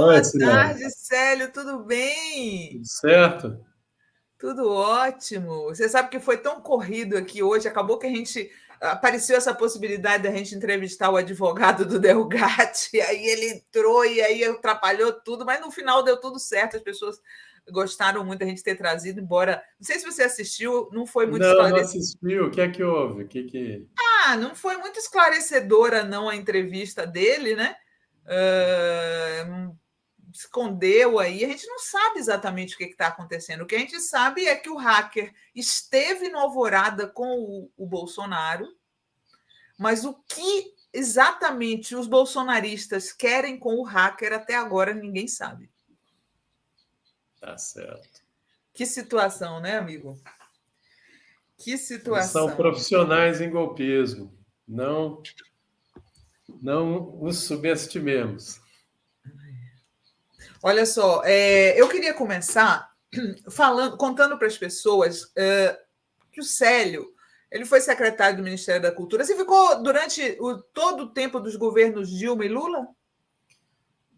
Oi, Boa Sinara. tarde, Célio, tudo Tudo bem? certo? Tudo ótimo. Você sabe que foi tão corrido aqui hoje, acabou que a gente apareceu essa possibilidade da gente entrevistar o advogado do Delgatti, e aí ele entrou e aí atrapalhou tudo, mas no final deu tudo certo, as pessoas gostaram muito da gente ter trazido, embora, não sei se você assistiu, não foi muito Não, não esclarecedor. assisti. O que é que houve? O que que... Não foi muito esclarecedora não a entrevista dele, né? Ah, escondeu aí, a gente não sabe exatamente o que está acontecendo. O que a gente sabe é que o hacker esteve no Alvorada com o Bolsonaro, mas o que exatamente os bolsonaristas querem com o hacker até agora ninguém sabe. Tá certo. Que situação, né, amigo? Que Eles são situação. profissionais em golpismo. Não, não os subestimemos. Olha só, eu queria começar falando, contando para as pessoas que o Célio ele foi secretário do Ministério da Cultura. Você ficou durante todo o tempo dos governos Dilma e Lula?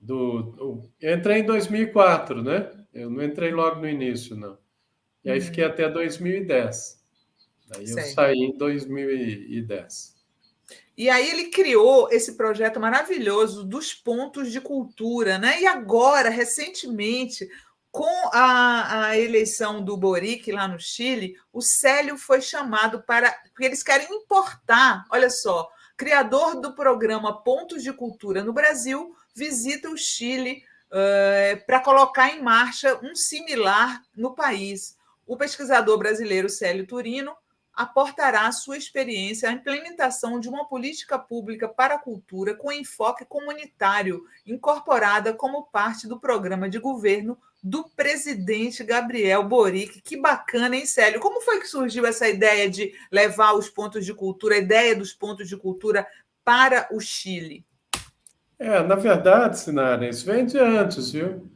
Eu entrei em 2004, né? Eu não entrei logo no início, não. E aí fiquei Uhum, até 2010. Daí eu certo. saí em 2010. E aí ele criou esse projeto maravilhoso dos pontos de cultura, né? E agora, recentemente, com a eleição do Boric lá no Chile, o Célio foi chamado para. Porque eles querem importar, olha só, criador do programa Pontos de Cultura no Brasil, visita o Chile para colocar em marcha um similar no país. O pesquisador brasileiro Célio Turino aportará sua experiência à implementação de uma política pública para a cultura com enfoque comunitário, incorporada como parte do programa de governo do presidente Gabriel Boric. Que bacana, hein, Célio? Como foi que surgiu essa ideia de levar os pontos de cultura, a ideia dos pontos de cultura para o Chile? Na verdade, Sinara, isso vem de antes, viu?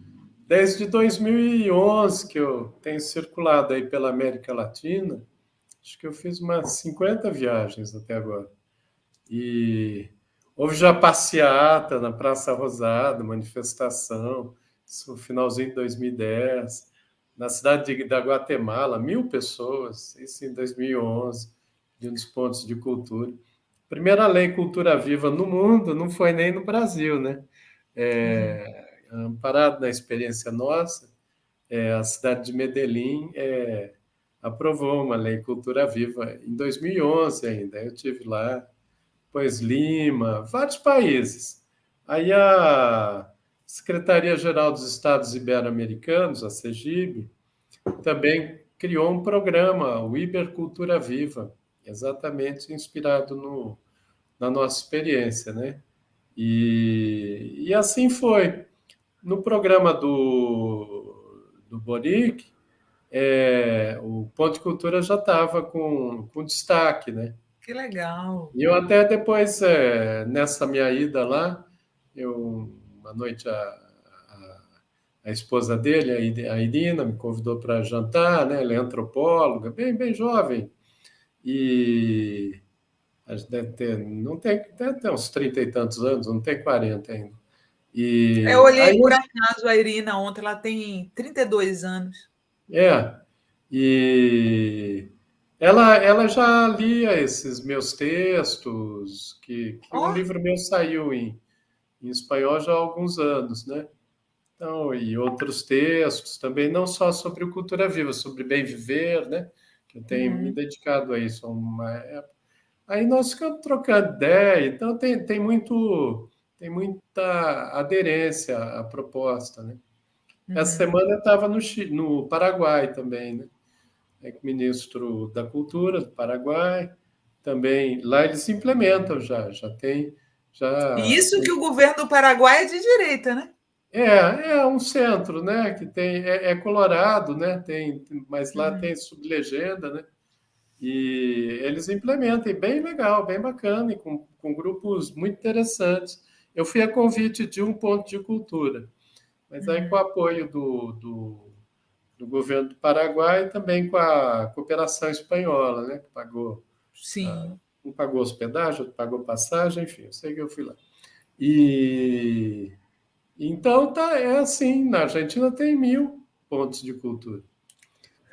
Desde 2011 que eu tenho circulado aí pela América Latina. Acho que eu fiz umas 50 viagens até agora. E houve já passeata na Praça Rosada, manifestação, isso no finalzinho de 2010, na cidade da Guatemala, 1.000 pessoas, isso em 2011, de um dos pontos de cultura. Primeira lei Cultura Viva no mundo, não foi nem no Brasil, né? Amparado na experiência nossa, a cidade de Medellín aprovou uma lei Cultura Viva em 2011 ainda. Eu tive lá, depois Lima, vários países. Aí a Secretaria-Geral dos Estados Ibero-Americanos, a CEGIB, também criou um programa, o Iber Cultura Viva, exatamente inspirado na nossa experiência, né? E assim foi. No programa do Boric, o Ponto de Cultura já estava com destaque, né? Que legal. E eu até depois, nessa minha ida lá, uma noite a esposa dele, a Irina, me convidou para jantar, né? Ela é antropóloga, bem jovem, e a gente deve ter, não tem, deve ter uns 30 e tantos anos, não tem 40 ainda. Eu E olhei aí, por acaso a Irina ontem, ela tem 32 anos. é, e ela já lia esses meus textos, que Ó, um livro meu saiu em espanhol já há alguns anos, né? Então, e outros textos também, não só sobre o Cultura Viva, sobre bem viver, né? Que eu tenho me uhum, dedicado a isso há uma época. Aí nós ficamos trocando ideia, então tem muita aderência à proposta, né? Essa uhum. semana eu estava no Paraguai também, né? Com o ministro da Cultura do Paraguai, também lá eles implementam já tem E já isso que o governo do Paraguai é de direita, né? é um centro, né? Que tem é colorado, né? Mas lá Uhum. tem sublegenda, né? E eles implementam, e bem legal, bem bacana, e com grupos muito interessantes. Eu fui a convite de um ponto de cultura, mas aí com o Uhum. apoio do governo do Paraguai e também com a cooperação espanhola, né? Que pagou, Sim. um pagou hospedagem, outro pagou passagem, enfim, eu sei que eu fui lá. E Então, é assim, na Argentina tem 1.000 pontos de cultura.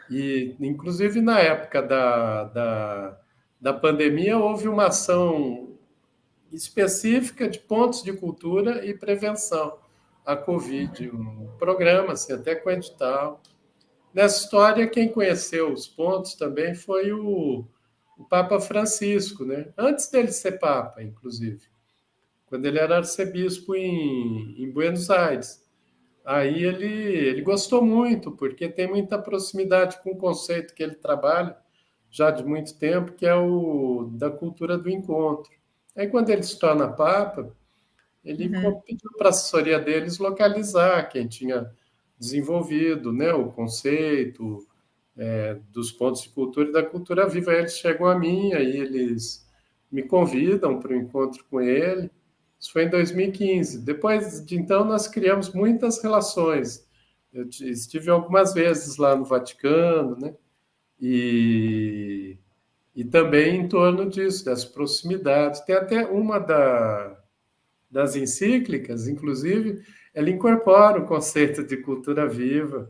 E, inclusive, na época da pandemia, houve uma ação específica de pontos de cultura e prevenção à Covid, um programa, assim, até com edital. Nessa história, quem conheceu os pontos também foi o Papa Francisco, né? Antes dele ser Papa, inclusive, quando ele era arcebispo em Buenos Aires. Aí ele gostou muito, porque tem muita proximidade com o conceito que ele trabalha já de muito tempo, que é o da cultura do encontro. Aí, quando ele se torna Papa, ele Uhum. pediu para a assessoria deles localizar quem tinha desenvolvido, né, o conceito dos pontos de cultura e da cultura viva. Aí eles chegam a mim, aí eles me convidam para o encontro com ele. Isso foi em 2015. Depois de então, nós criamos muitas relações. Eu estive algumas vezes lá no Vaticano, né? E, e também em torno disso, das proximidades. Tem até uma das encíclicas, inclusive, ela incorpora o conceito de cultura viva,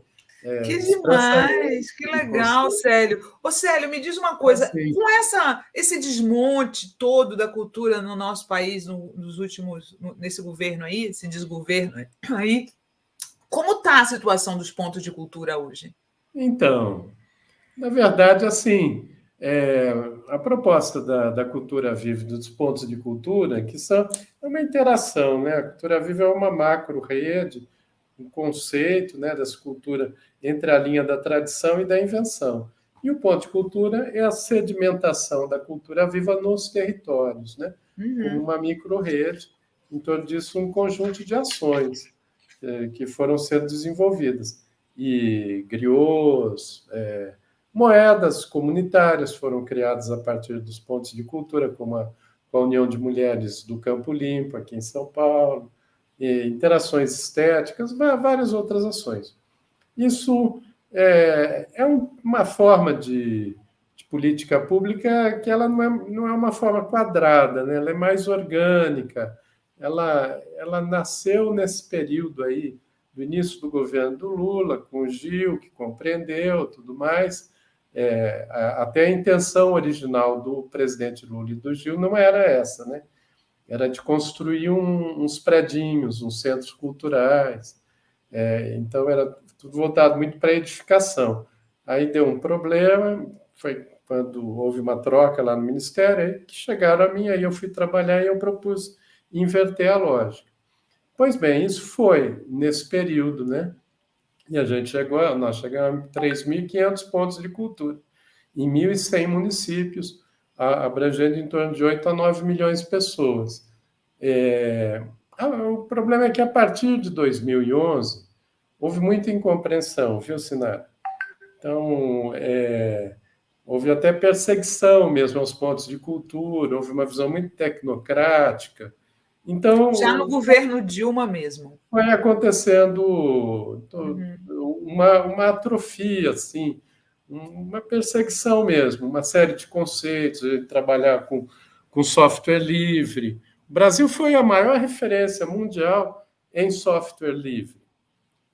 Que expressamente demais, que o legal, conceito. Célio. Ô, Célio, me diz uma É coisa, assim. com esse desmonte todo da cultura no nosso país nos últimos, nesse governo aí, esse desgoverno aí, como está a situação dos pontos de cultura hoje? Então, na verdade, assim, é, a proposta da Cultura Viva, dos pontos de cultura, que são é uma interação, né? A Cultura Viva é uma macro-rede, um conceito, né, dessa cultura entre a linha da tradição e da invenção. E o ponto de cultura é a sedimentação da cultura viva nos territórios, né? Como Uhum. uma micro-rede, em torno disso um conjunto de ações que foram sendo desenvolvidas. E griots, moedas comunitárias foram criadas a partir dos pontos de cultura, como a União de Mulheres do Campo Limpo, aqui em São Paulo, e interações estéticas, várias outras ações. Isso uma forma de política pública que ela não é uma forma quadrada, né? Ela é mais orgânica. Ela nasceu nesse período aí, do início do governo do Lula, com o Gil, que compreendeu tudo mais. Até a intenção original do presidente Lula e do Gil não era essa, né? Era de construir uns predinhos, uns centros culturais. Então, era tudo voltado muito para a edificação. Aí deu um problema, foi quando houve uma troca lá no Ministério, aí que chegaram a mim, aí eu fui trabalhar e eu propus inverter a lógica. Pois bem, isso foi nesse período, né? E nós chegamos a 3.500 pontos de cultura, em 1.100 municípios, abrangendo em torno de 8 a 9 milhões de pessoas. O problema é que a partir de 2011 houve muita incompreensão, viu, Sinara? Então, houve até perseguição mesmo aos pontos de cultura, houve uma visão muito tecnocrática. Já no Então, governo Dilma mesmo. foi acontecendo Uhum. uma atrofia, assim, uma perseguição mesmo, uma série de conceitos, de trabalhar com software livre. O Brasil foi a maior referência mundial em software livre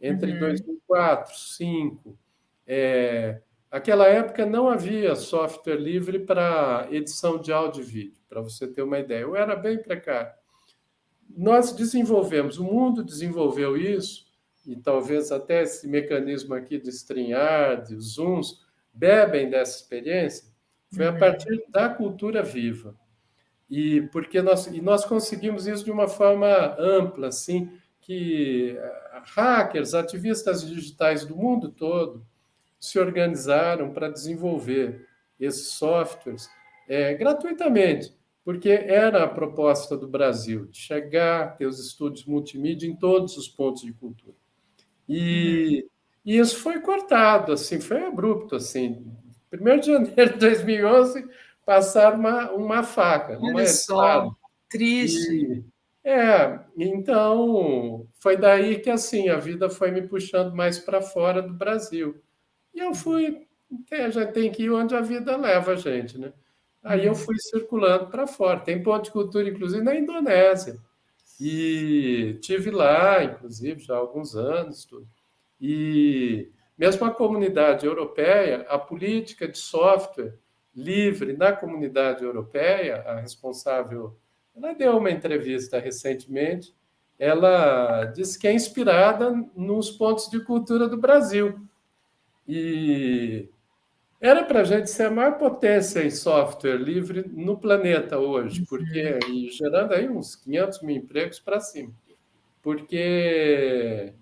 entre Uhum. 2004 e 2005. Aquela época não havia software livre para edição de áudio e vídeo, para você ter uma ideia. Eu era bem precário. Nós desenvolvemos, o mundo desenvolveu isso, e talvez até esse mecanismo aqui de StreamYard, os Zooms, bebem dessa experiência, foi a Uhum. partir da cultura viva. E porque nós conseguimos isso de uma forma ampla, assim, que hackers, ativistas digitais do mundo todo se organizaram para desenvolver esses softwares gratuitamente, porque era a proposta do Brasil, de chegar, ter os estúdios multimídia em todos os pontos de cultura. Uhum. E isso foi cortado, assim, foi abrupto, assim. 1º de janeiro de 2011, passaram uma faca, Olha uma só, espada. triste. E, então, foi daí que, assim, a vida foi me puxando mais para fora do Brasil. E eu fui, já tem que ir onde a vida leva a gente, né? Aí eu Uhum. fui circulando para fora. Tem ponto de cultura, inclusive, na Indonésia. E tive lá, inclusive, já há alguns anos, tudo. E mesmo a comunidade europeia, a política de software livre na comunidade europeia, a responsável, ela deu uma entrevista recentemente, ela disse que é inspirada nos pontos de cultura do Brasil. E era para a gente ser a maior potência em software livre no planeta hoje, porque e gerando aí uns 500 mil empregos para cima, porque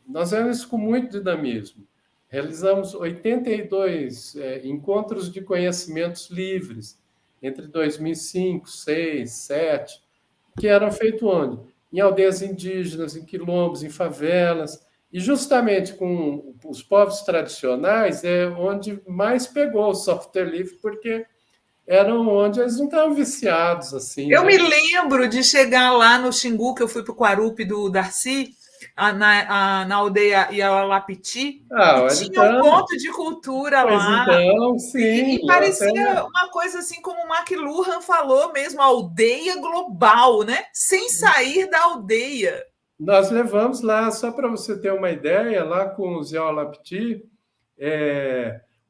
nós vemos isso com muito dinamismo. Realizamos 82 encontros de conhecimentos livres entre 2005, 6, 7, que eram feitos onde? Em aldeias indígenas, em quilombos, em favelas, e justamente com os povos tradicionais é onde mais pegou o software livre, porque eram onde eles não estavam viciados assim, Eu me né? lembro de chegar lá no Xingu, que eu fui para o Guarupi do Darcy, na aldeia Iaualapiti, e Ah, tinha um então, ponto de cultura pois lá. então, sim, E eu até parecia uma coisa assim como o McLuhan falou mesmo, aldeia global, né? Sem sair da aldeia. nós levamos lá, só para você ter uma ideia, lá com os Yaolapti,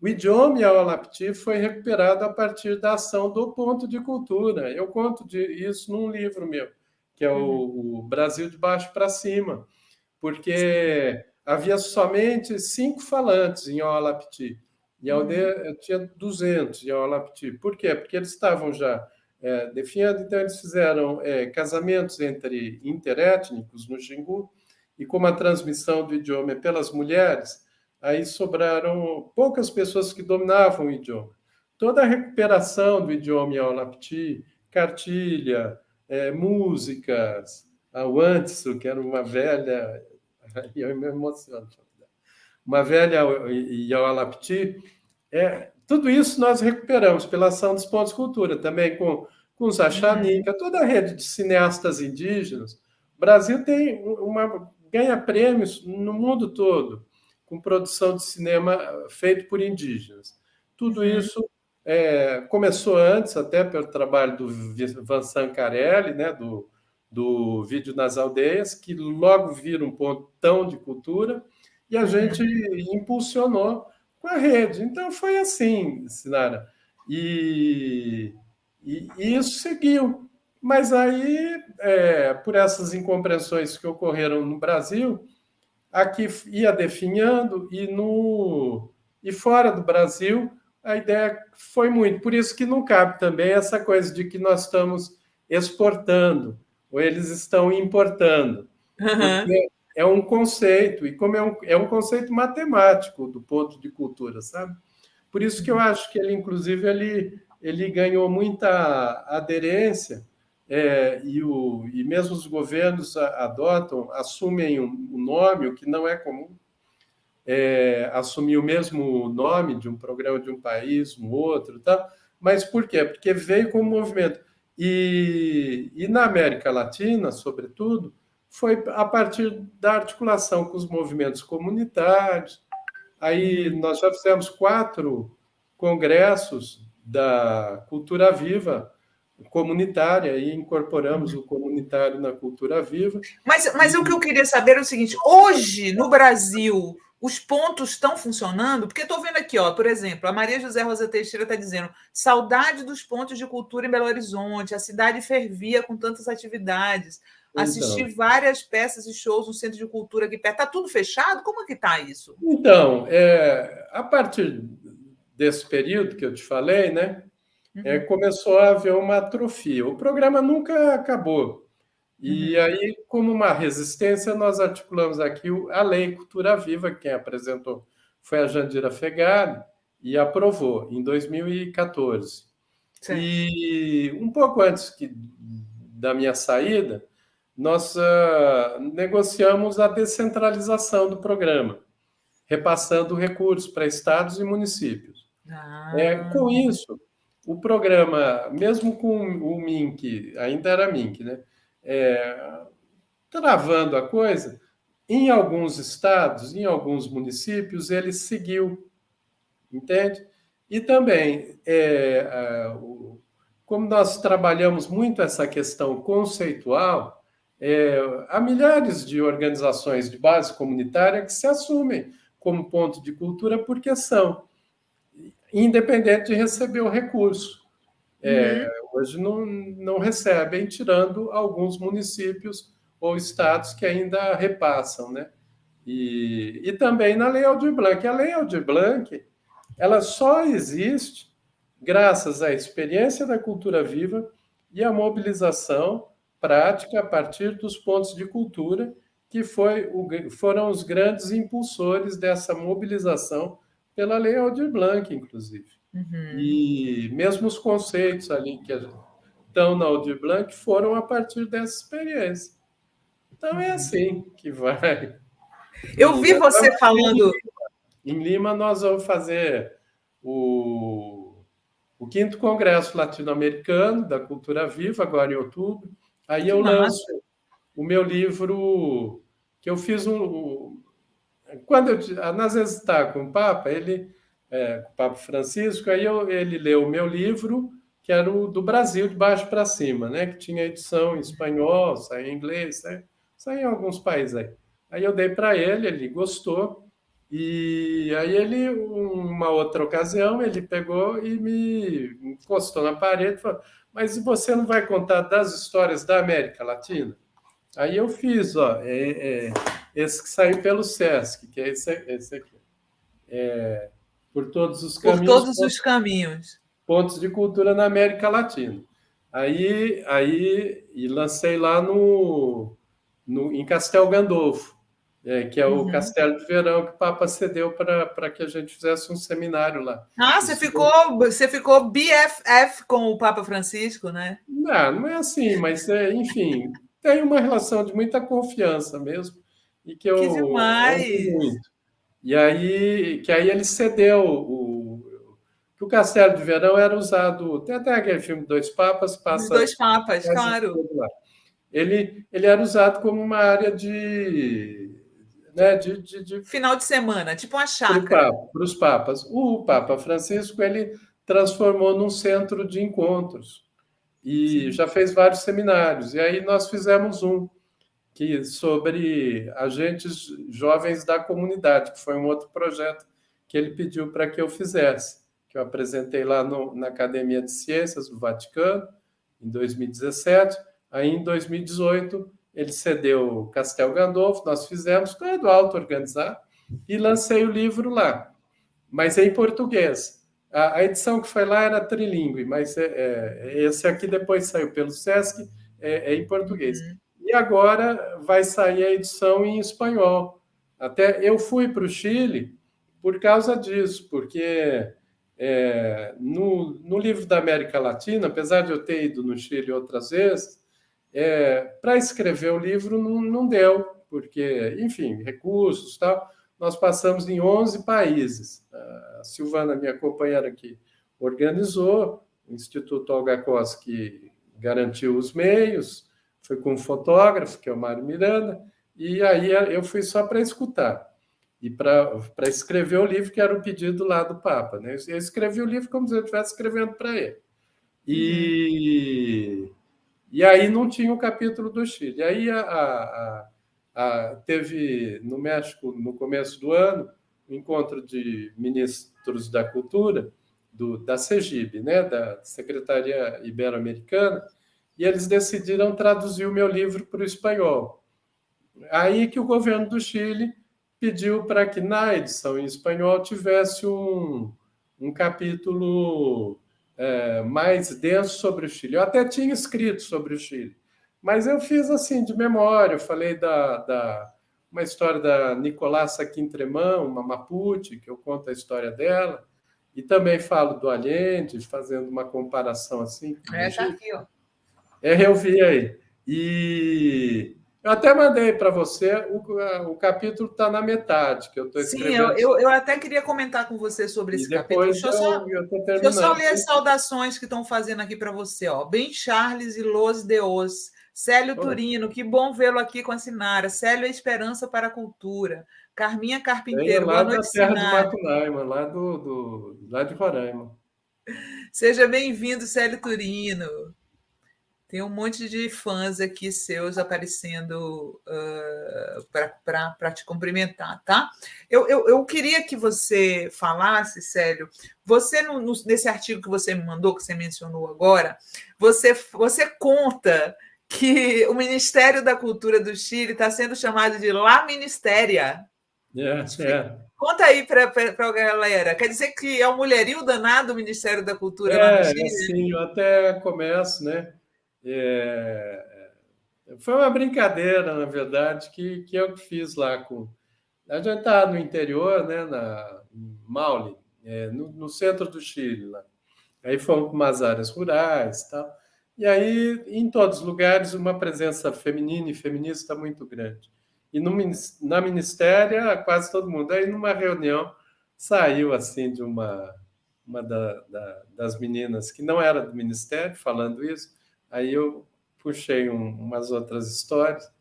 o idioma Yaolapti foi recuperado a partir da ação do ponto de cultura. Eu conto isso num livro meu, que é Uhum. o Brasil de Baixo para Cima, Sim. porque havia somente 5 falantes em Yaolapti, e a Uhum. aldeia tinha 200 em Yaolapti. Por quê? Porque eles estavam já definhando, então eles fizeram casamentos entre interétnicos no Xingu, e como a transmissão do idioma é pelas mulheres, aí sobraram poucas pessoas que dominavam o idioma. Toda a recuperação do idioma Yaolapti, cartilha, músicas, a Wantsu, que era uma velha, eu me emociono, uma velha Yaolapti, tudo isso nós recuperamos pela ação dos pontos de cultura, também com os Uhum. Achaninca, toda a rede de cineastas indígenas. O Brasil ganha prêmios no mundo todo com produção de cinema feito por indígenas. Tudo Uhum. isso começou antes, até pelo trabalho do Vincent Carelli, né, do Vídeo nas Aldeias, que logo vira um pontão de cultura, e a gente Uhum. impulsionou com a rede. Então foi assim, Sinara. E, e isso seguiu. Mas aí, por essas incompreensões que ocorreram no Brasil, aqui ia definhando e fora do Brasil a ideia foi muito. Por isso que não cabe também essa coisa de que nós estamos exportando ou eles estão importando, Uhum. porque é um conceito, e como é um conceito matemático do ponto de cultura, sabe? Por isso que eu acho que ele, inclusive, ele ganhou muita aderência, e mesmo os governos adotam, assumem um nome, o que não é comum, assumir o mesmo nome de um programa de um país, um outro, tá? Mas por quê? Porque veio como movimento. E na América Latina, sobretudo, foi a partir da articulação com os movimentos comunitários. Aí Uhum. nós já fizemos 4 congressos da cultura viva comunitária e incorporamos Uhum. o comunitário na cultura viva. Mas o que E eu queria saber é o seguinte: hoje, no Brasil, os pontos estão funcionando? Porque estou vendo aqui, ó, por exemplo, a Maria José Rosa Teixeira está dizendo saudade dos pontos de cultura em Belo Horizonte, a cidade fervia com tantas atividades, então, assisti várias peças e shows no Centro de Cultura aqui perto. Está tudo fechado? Como é que está isso? então, a partir desse período que eu te falei, né, Uhum. começou a haver uma atrofia. O programa nunca acabou. E Uhum. aí, como uma resistência, nós articulamos aqui a Lei Cultura Viva, quem apresentou foi a Jandira Fegali, e aprovou em 2014. Certo. E um pouco antes da minha saída, nós negociamos a descentralização do programa, repassando recursos para estados e municípios. Ah, Com isso, o programa, mesmo com o MINC, ainda era MINC, né? É, travando a coisa, em alguns estados, em alguns municípios, ele seguiu, entende? E também como nós trabalhamos muito essa questão conceitual, há milhares de organizações de base comunitária que se assumem como ponto de cultura porque são, independente de receber o recurso. Hoje não recebem, tirando alguns municípios ou estados que ainda repassam, né? E também na Lei Aldir Blanc. A Lei Aldir Blanc, ela só existe graças à experiência da cultura viva e à mobilização prática a partir dos pontos de cultura, que foram os grandes impulsores dessa mobilização pela Lei Aldir Blanc, inclusive. E mesmo os conceitos ali que estão na Aldir Blanc foram a partir dessa experiência. Então é assim que vai. Eu vi você falando. Em Lima, nós vamos fazer o 5º Congresso Latino-Americano da Cultura Viva, agora em outubro. Aí eu lanço o meu livro, que eu fiz quando às vezes está com o Papa, com o Papa Francisco, aí ele leu o meu livro, que era o do Brasil, de baixo para cima, né? Que tinha edição em espanhol, saiu em inglês, saiu em alguns países aí. Aí eu dei para ele gostou, e aí uma outra ocasião, ele pegou e me encostou na parede e falou: mas você não vai contar das histórias da América Latina? Aí eu fiz, esse que saiu pelo SESC, que é esse aqui. Por todos os caminhos. Por todos os caminhos. Pontos de cultura na América Latina. Aí e lancei lá em Castel Gandolfo, que é o Castelo de Verão que o Papa cedeu para que a gente fizesse um seminário lá. Você ficou BFF com o Papa Francisco, né? Não é assim, mas enfim, tem uma relação de muita confiança mesmo e que eu amo muito. E aí ele cedeu que o Castelo de Verão era usado, tem até aquele filme Dois Papas, passa. Dois Papas, claro. Ele era usado como uma área de final de semana, tipo uma chácara. Para os papas. O Papa Francisco ele transformou num centro de encontros e já fez vários seminários. E aí nós fizemos sobre agentes jovens da comunidade, que foi um outro projeto que ele pediu para que eu fizesse, que eu apresentei lá na Academia de Ciências do Vaticano, em 2017. Aí, em 2018, ele cedeu o Castel Gandolfo, nós fizemos todo auto-organizado e lancei o livro lá, mas é em português. A edição que foi lá era trilíngue, mas esse aqui depois saiu pelo SESC, em português. E agora vai sair a edição em espanhol. Até eu fui para o Chile por causa disso, porque no livro da América Latina, apesar de eu ter ido no Chile outras vezes, para escrever o livro não deu, porque, enfim, recursos e tal. Nós passamos em 11 países. A Silvana, minha companheira aqui, organizou, o Instituto Olga Costa, que garantiu os meios, foi com um fotógrafo, que é o Mário Miranda, e aí eu fui só para escutar e para escrever o livro, que era o pedido lá do Papa, né? Eu escrevi o livro como se eu estivesse escrevendo para ele. E aí não tinha o capítulo do Chile. Aí teve no México, no começo do ano, um encontro de ministros da cultura, da CEGIB, né? Da Secretaria Ibero-Americana, e eles decidiram traduzir o meu livro para o espanhol. Aí que o governo do Chile pediu para que na edição em espanhol tivesse um capítulo mais denso sobre o Chile. Eu até tinha escrito sobre o Chile, mas eu fiz assim de memória. Eu falei uma história da Nicolasa Quintremão, uma Mapuche, que eu conto a história dela, e também falo do Allende, fazendo uma comparação assim. Tá aqui, ó. Eu vi aí. E eu até mandei para você, o capítulo está na metade, que eu estou escrevendo. Sim, eu até queria comentar com você sobre esse capítulo. Deixa eu só ler as saudações que estão fazendo aqui para você. Ben Charles e Los Deos. Célio Turino, que bom vê-lo aqui com a Sinara. Célio é esperança para a cultura. Carminha Carpinteiro, boa noite, Sinara. Lá da terra de Macunaíma, lá de Roraima. Seja bem-vindo, Célio Turino. Tem um monte de fãs aqui seus aparecendo para te cumprimentar, tá? Eu queria que você falasse, Célio, você, nesse artigo que você me mandou, que você mencionou agora, você conta que o Ministério da Cultura do Chile está sendo chamado de La Ministéria. É. Conta aí para a galera. Quer dizer que é um mulherio danado o Ministério da Cultura lá no Chile? Assim, eu até começo, né? Foi uma brincadeira, na verdade, que eu que fiz lá com. A gente está no interior, né? Em Maule, no centro do Chile, lá. Aí fomos para umas áreas rurais e tal. E aí, em todos os lugares, uma presença feminina e feminista muito grande. E na ministéria, quase todo mundo. Aí, numa reunião, saiu assim de uma das meninas que não era do ministério falando isso. Aí eu puxei umas outras histórias.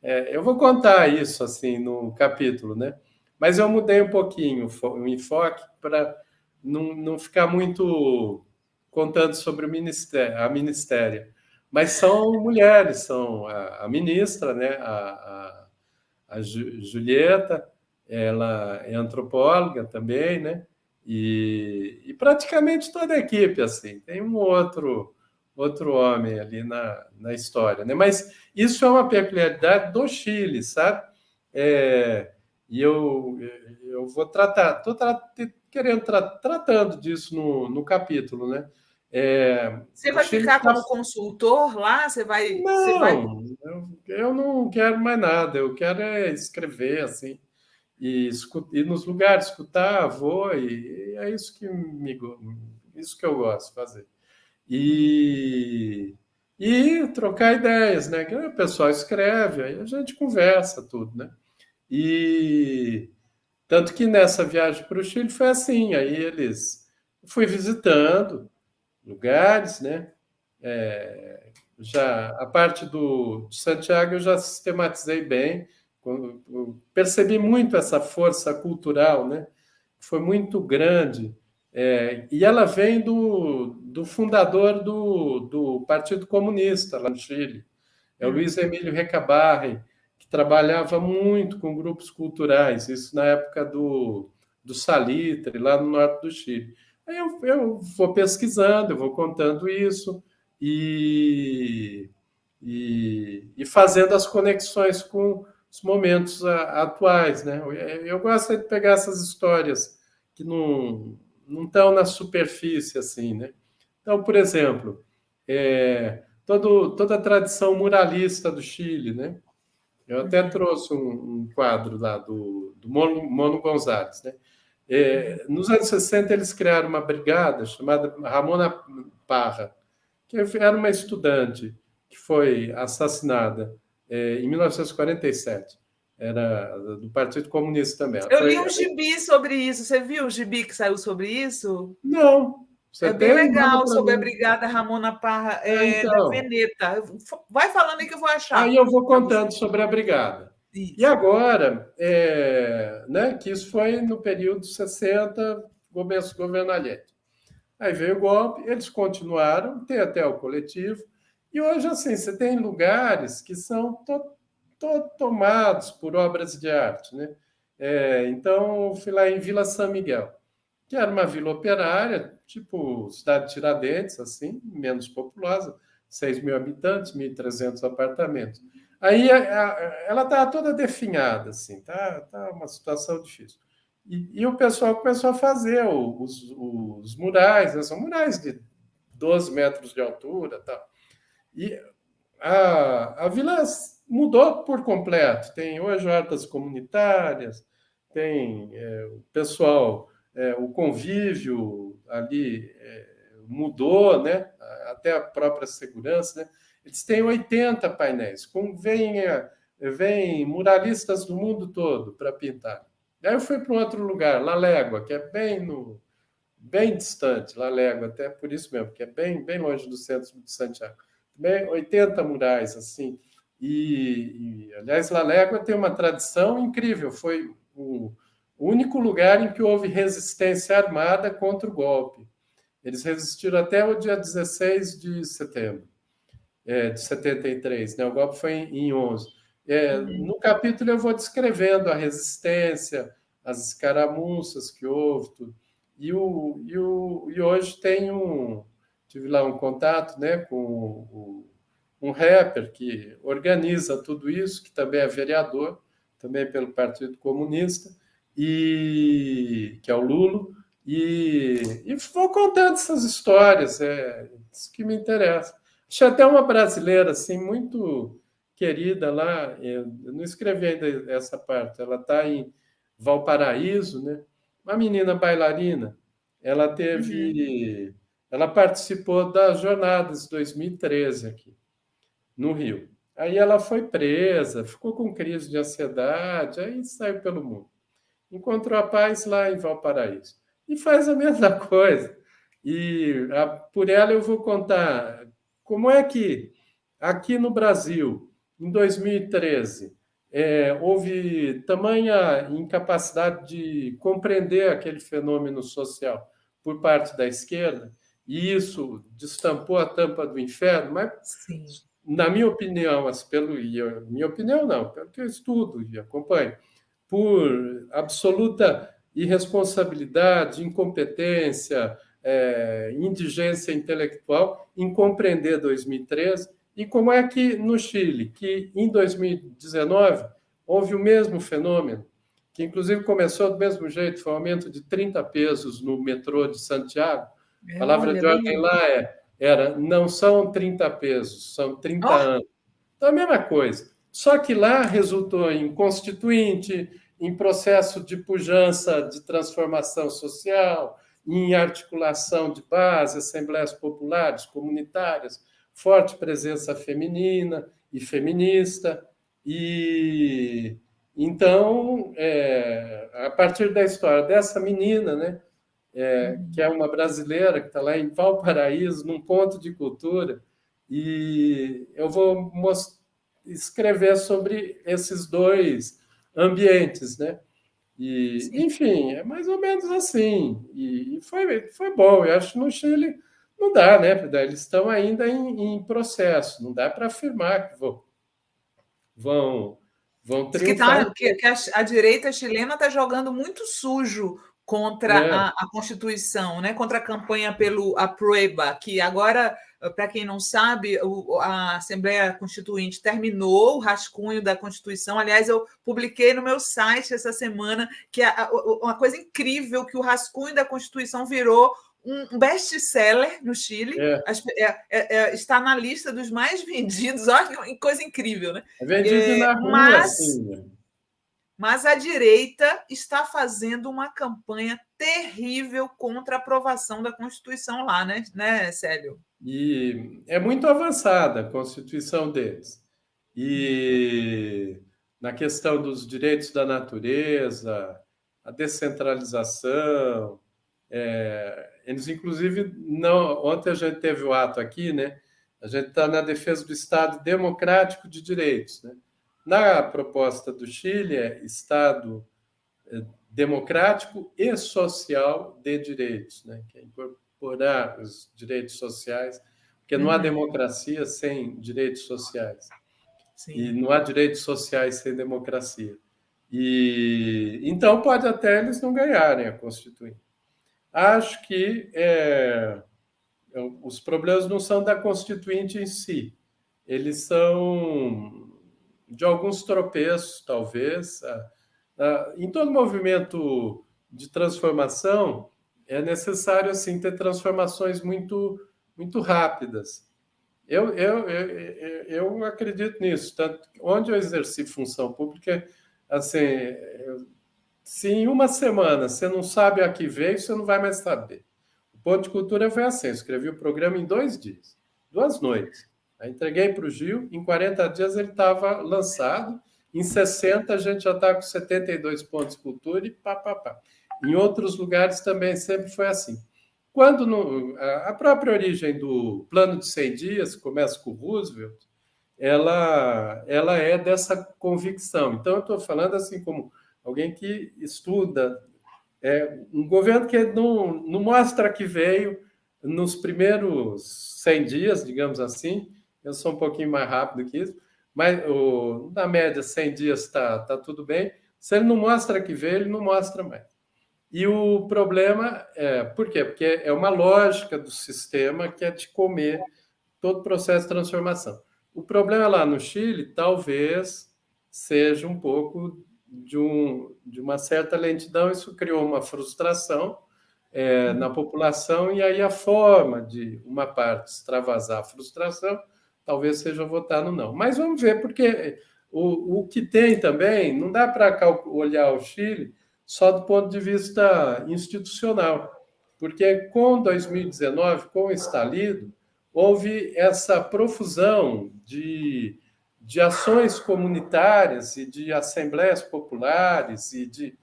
Eu vou contar isso assim no capítulo, né? Mas eu mudei um pouquinho o enfoque para não ficar muito contando sobre a ministéria. Mas são mulheres, são a ministra, né? A Julieta, ela é antropóloga também, né? E praticamente toda a equipe, assim, tem um outro homem ali na história, né? Mas isso é uma peculiaridade do Chile, sabe? E eu vou estou tratando disso no capítulo, né? Você O vai Chile ficar tá... como consultor lá? Você vai... Não, eu não quero mais nada, eu quero escrever, assim, e nos lugares escutar, vou, e é isso que eu gosto de fazer. E trocar ideias, né? Que o pessoal escreve, aí a gente conversa tudo, né? E tanto que nessa viagem para o Chile foi assim, aí fui visitando lugares, né? Já a parte de Santiago eu já sistematizei bem, eu percebi muito essa força cultural, né? Foi muito grande. E ela vem do fundador do Partido Comunista lá no Chile, é o Luiz Emílio Recabarren, que trabalhava muito com grupos culturais, isso na época do Salitre, lá no norte do Chile. Aí eu vou pesquisando, eu vou contando isso e fazendo as conexões com os momentos atuais, né? Eu gosto de pegar essas histórias que não estão na superfície, assim, né? Então, por exemplo, toda a tradição muralista do Chile, né? Eu até trouxe um quadro lá do Mono Gonzalez, né? Nos anos 60, eles criaram uma brigada chamada Ramona Parra, que era uma estudante que foi assassinada em 1947. Era do Partido Comunista também. Ela Eu li foi... um gibi sobre isso. Você viu o gibi que saiu sobre isso? Não, você É bem tem? Manda legal, para sobre a mim. Brigada Ramona Parra da Então, Veneta. Vai falando aí que eu vou achar aí eu vou para você. contando sobre a brigada. E Isso. agora, né, que isso foi no período 60, começo do governo Allende. Aí veio o golpe, eles continuaram, tem até o coletivo, e hoje, assim, você tem lugares que são tomados por obras de arte, né? Então, eu fui lá em Vila São Miguel, que era uma vila operária, tipo cidade de Tiradentes, assim, menos populosa, 6.000 habitantes, 1.300 apartamentos. Aí ela está toda definhada, assim, tá uma situação difícil. E o pessoal começou a fazer os murais, né? São murais de 12 metros de altura, tal. E a vila mudou por completo. Tem hoje hortas comunitárias, tem o pessoal, o convívio ali mudou, né? Até a própria segurança, né? Eles têm 80 painéis, vem muralistas do mundo todo para pintar. Aí eu fui para um outro lugar, La Légua, que é bem distante, La Légua, até por isso mesmo, que é bem longe do centro de Santiago. Também 80 murais, assim. Aliás, La Légua tem uma tradição incrível. Foi o único lugar em que houve resistência armada contra o golpe. Eles resistiram até o dia 16 de setembro de 73, né? O golpe foi em 11. No capítulo eu vou descrevendo a resistência, as escaramuças que houve, tudo. E hoje tive lá um contato, né, com um rapper que organiza tudo isso, que também é vereador, também pelo Partido Comunista, que é o Lulo, e vou contando essas histórias, isso que me interessa. Achei até uma brasileira assim, muito querida lá, eu não escrevi ainda essa parte, ela está em Valparaíso, né? Uma menina bailarina, ela participou das jornadas de 2013 aqui no Rio. Aí ela foi presa, ficou com crise de ansiedade, aí saiu pelo mundo. Encontrou a paz lá em Valparaíso. E faz a mesma coisa. Por ela eu vou contar como é que aqui no Brasil, em 2013, houve tamanha incapacidade de compreender aquele fenômeno social por parte da esquerda, e isso destampou a tampa do inferno, mas Sim. Na minha opinião, minha opinião não, pelo que eu estudo e acompanho, por absoluta irresponsabilidade, incompetência, indigência intelectual em compreender 2013 e como é que no Chile, que em 2019 houve o mesmo fenômeno, que inclusive começou do mesmo jeito, foi um aumento de 30 pesos no metrô de Santiago. A palavra Olha, de ordem lá era não são 30 pesos, são 30 anos. Então, a mesma coisa. Só que lá resultou em constituinte, em processo de pujança de transformação social, em articulação de base, assembleias populares, comunitárias, forte presença feminina e feminista. E então, a partir da história dessa menina, né, que é uma brasileira que está lá em Valparaíso, num ponto de cultura, e eu vou escrever sobre esses dois ambientes, né? Enfim, é mais ou menos assim. E foi bom. Eu acho que no Chile não dá, né? Eles estão ainda em processo. Não dá para afirmar que vão Diz que, triunfar. a direita chilena está jogando muito sujo contra a Constituição, né? Contra a campanha pelo Aprueba, que agora, para quem não sabe, a Assembleia Constituinte terminou o rascunho da Constituição. Aliás, eu publiquei no meu site essa semana que uma coisa incrível, que o rascunho da Constituição virou um best-seller no Chile, está na lista dos mais vendidos. Olha que coisa incrível, né? É vendido na rua, assim. Mas a direita está fazendo uma campanha terrível contra a aprovação da Constituição lá, né, Célio? E é muito avançada a Constituição deles. E na questão dos direitos da natureza, a descentralização, eles, inclusive, não. Ontem a gente teve o ato aqui, né? A gente está na defesa do Estado democrático de direitos, né? Na proposta do Chile é Estado democrático e social de direitos, né? Que é incorporar os direitos sociais, porque não há democracia sem direitos sociais. Sim. E não há direitos sociais sem democracia. Então pode até eles não ganharem a Constituinte. Acho que os problemas não são da Constituinte em si, eles são de alguns tropeços, talvez. Em todo movimento de transformação, é necessário assim ter transformações muito, muito rápidas. Eu acredito nisso. Tanto onde eu exerci função pública, assim, se em uma semana você não sabe a que veio, você não vai mais saber. O Ponto de Cultura foi assim, eu escrevi o programa em 2 dias, 2 noites. Aí entreguei para o Gil, em 40 dias ele estava lançado, em 60 a gente já está com 72 pontos de cultura e pá. Em outros lugares também sempre foi assim. A própria origem do plano de 100 dias, que começa com o Roosevelt, ela é dessa convicção. Então, eu estou falando assim como alguém que estuda, um governo que não mostra que veio, nos primeiros 100 dias, digamos assim, eu sou um pouquinho mais rápido que isso, mas na média 100 dias tá tudo bem. Se ele não mostra que vê, ele não mostra mais. E o problema por quê? Porque é uma lógica do sistema que é de comer todo o processo de transformação. O problema lá no Chile talvez seja um pouco de uma certa lentidão, isso criou uma frustração na população, e aí a forma de uma parte extravasar a frustração talvez seja votar no não. Mas vamos ver, porque o que tem também, não dá para olhar o Chile só do ponto de vista institucional, porque com 2019, com o estalido, houve essa profusão de ações comunitárias e de assembleias populares e de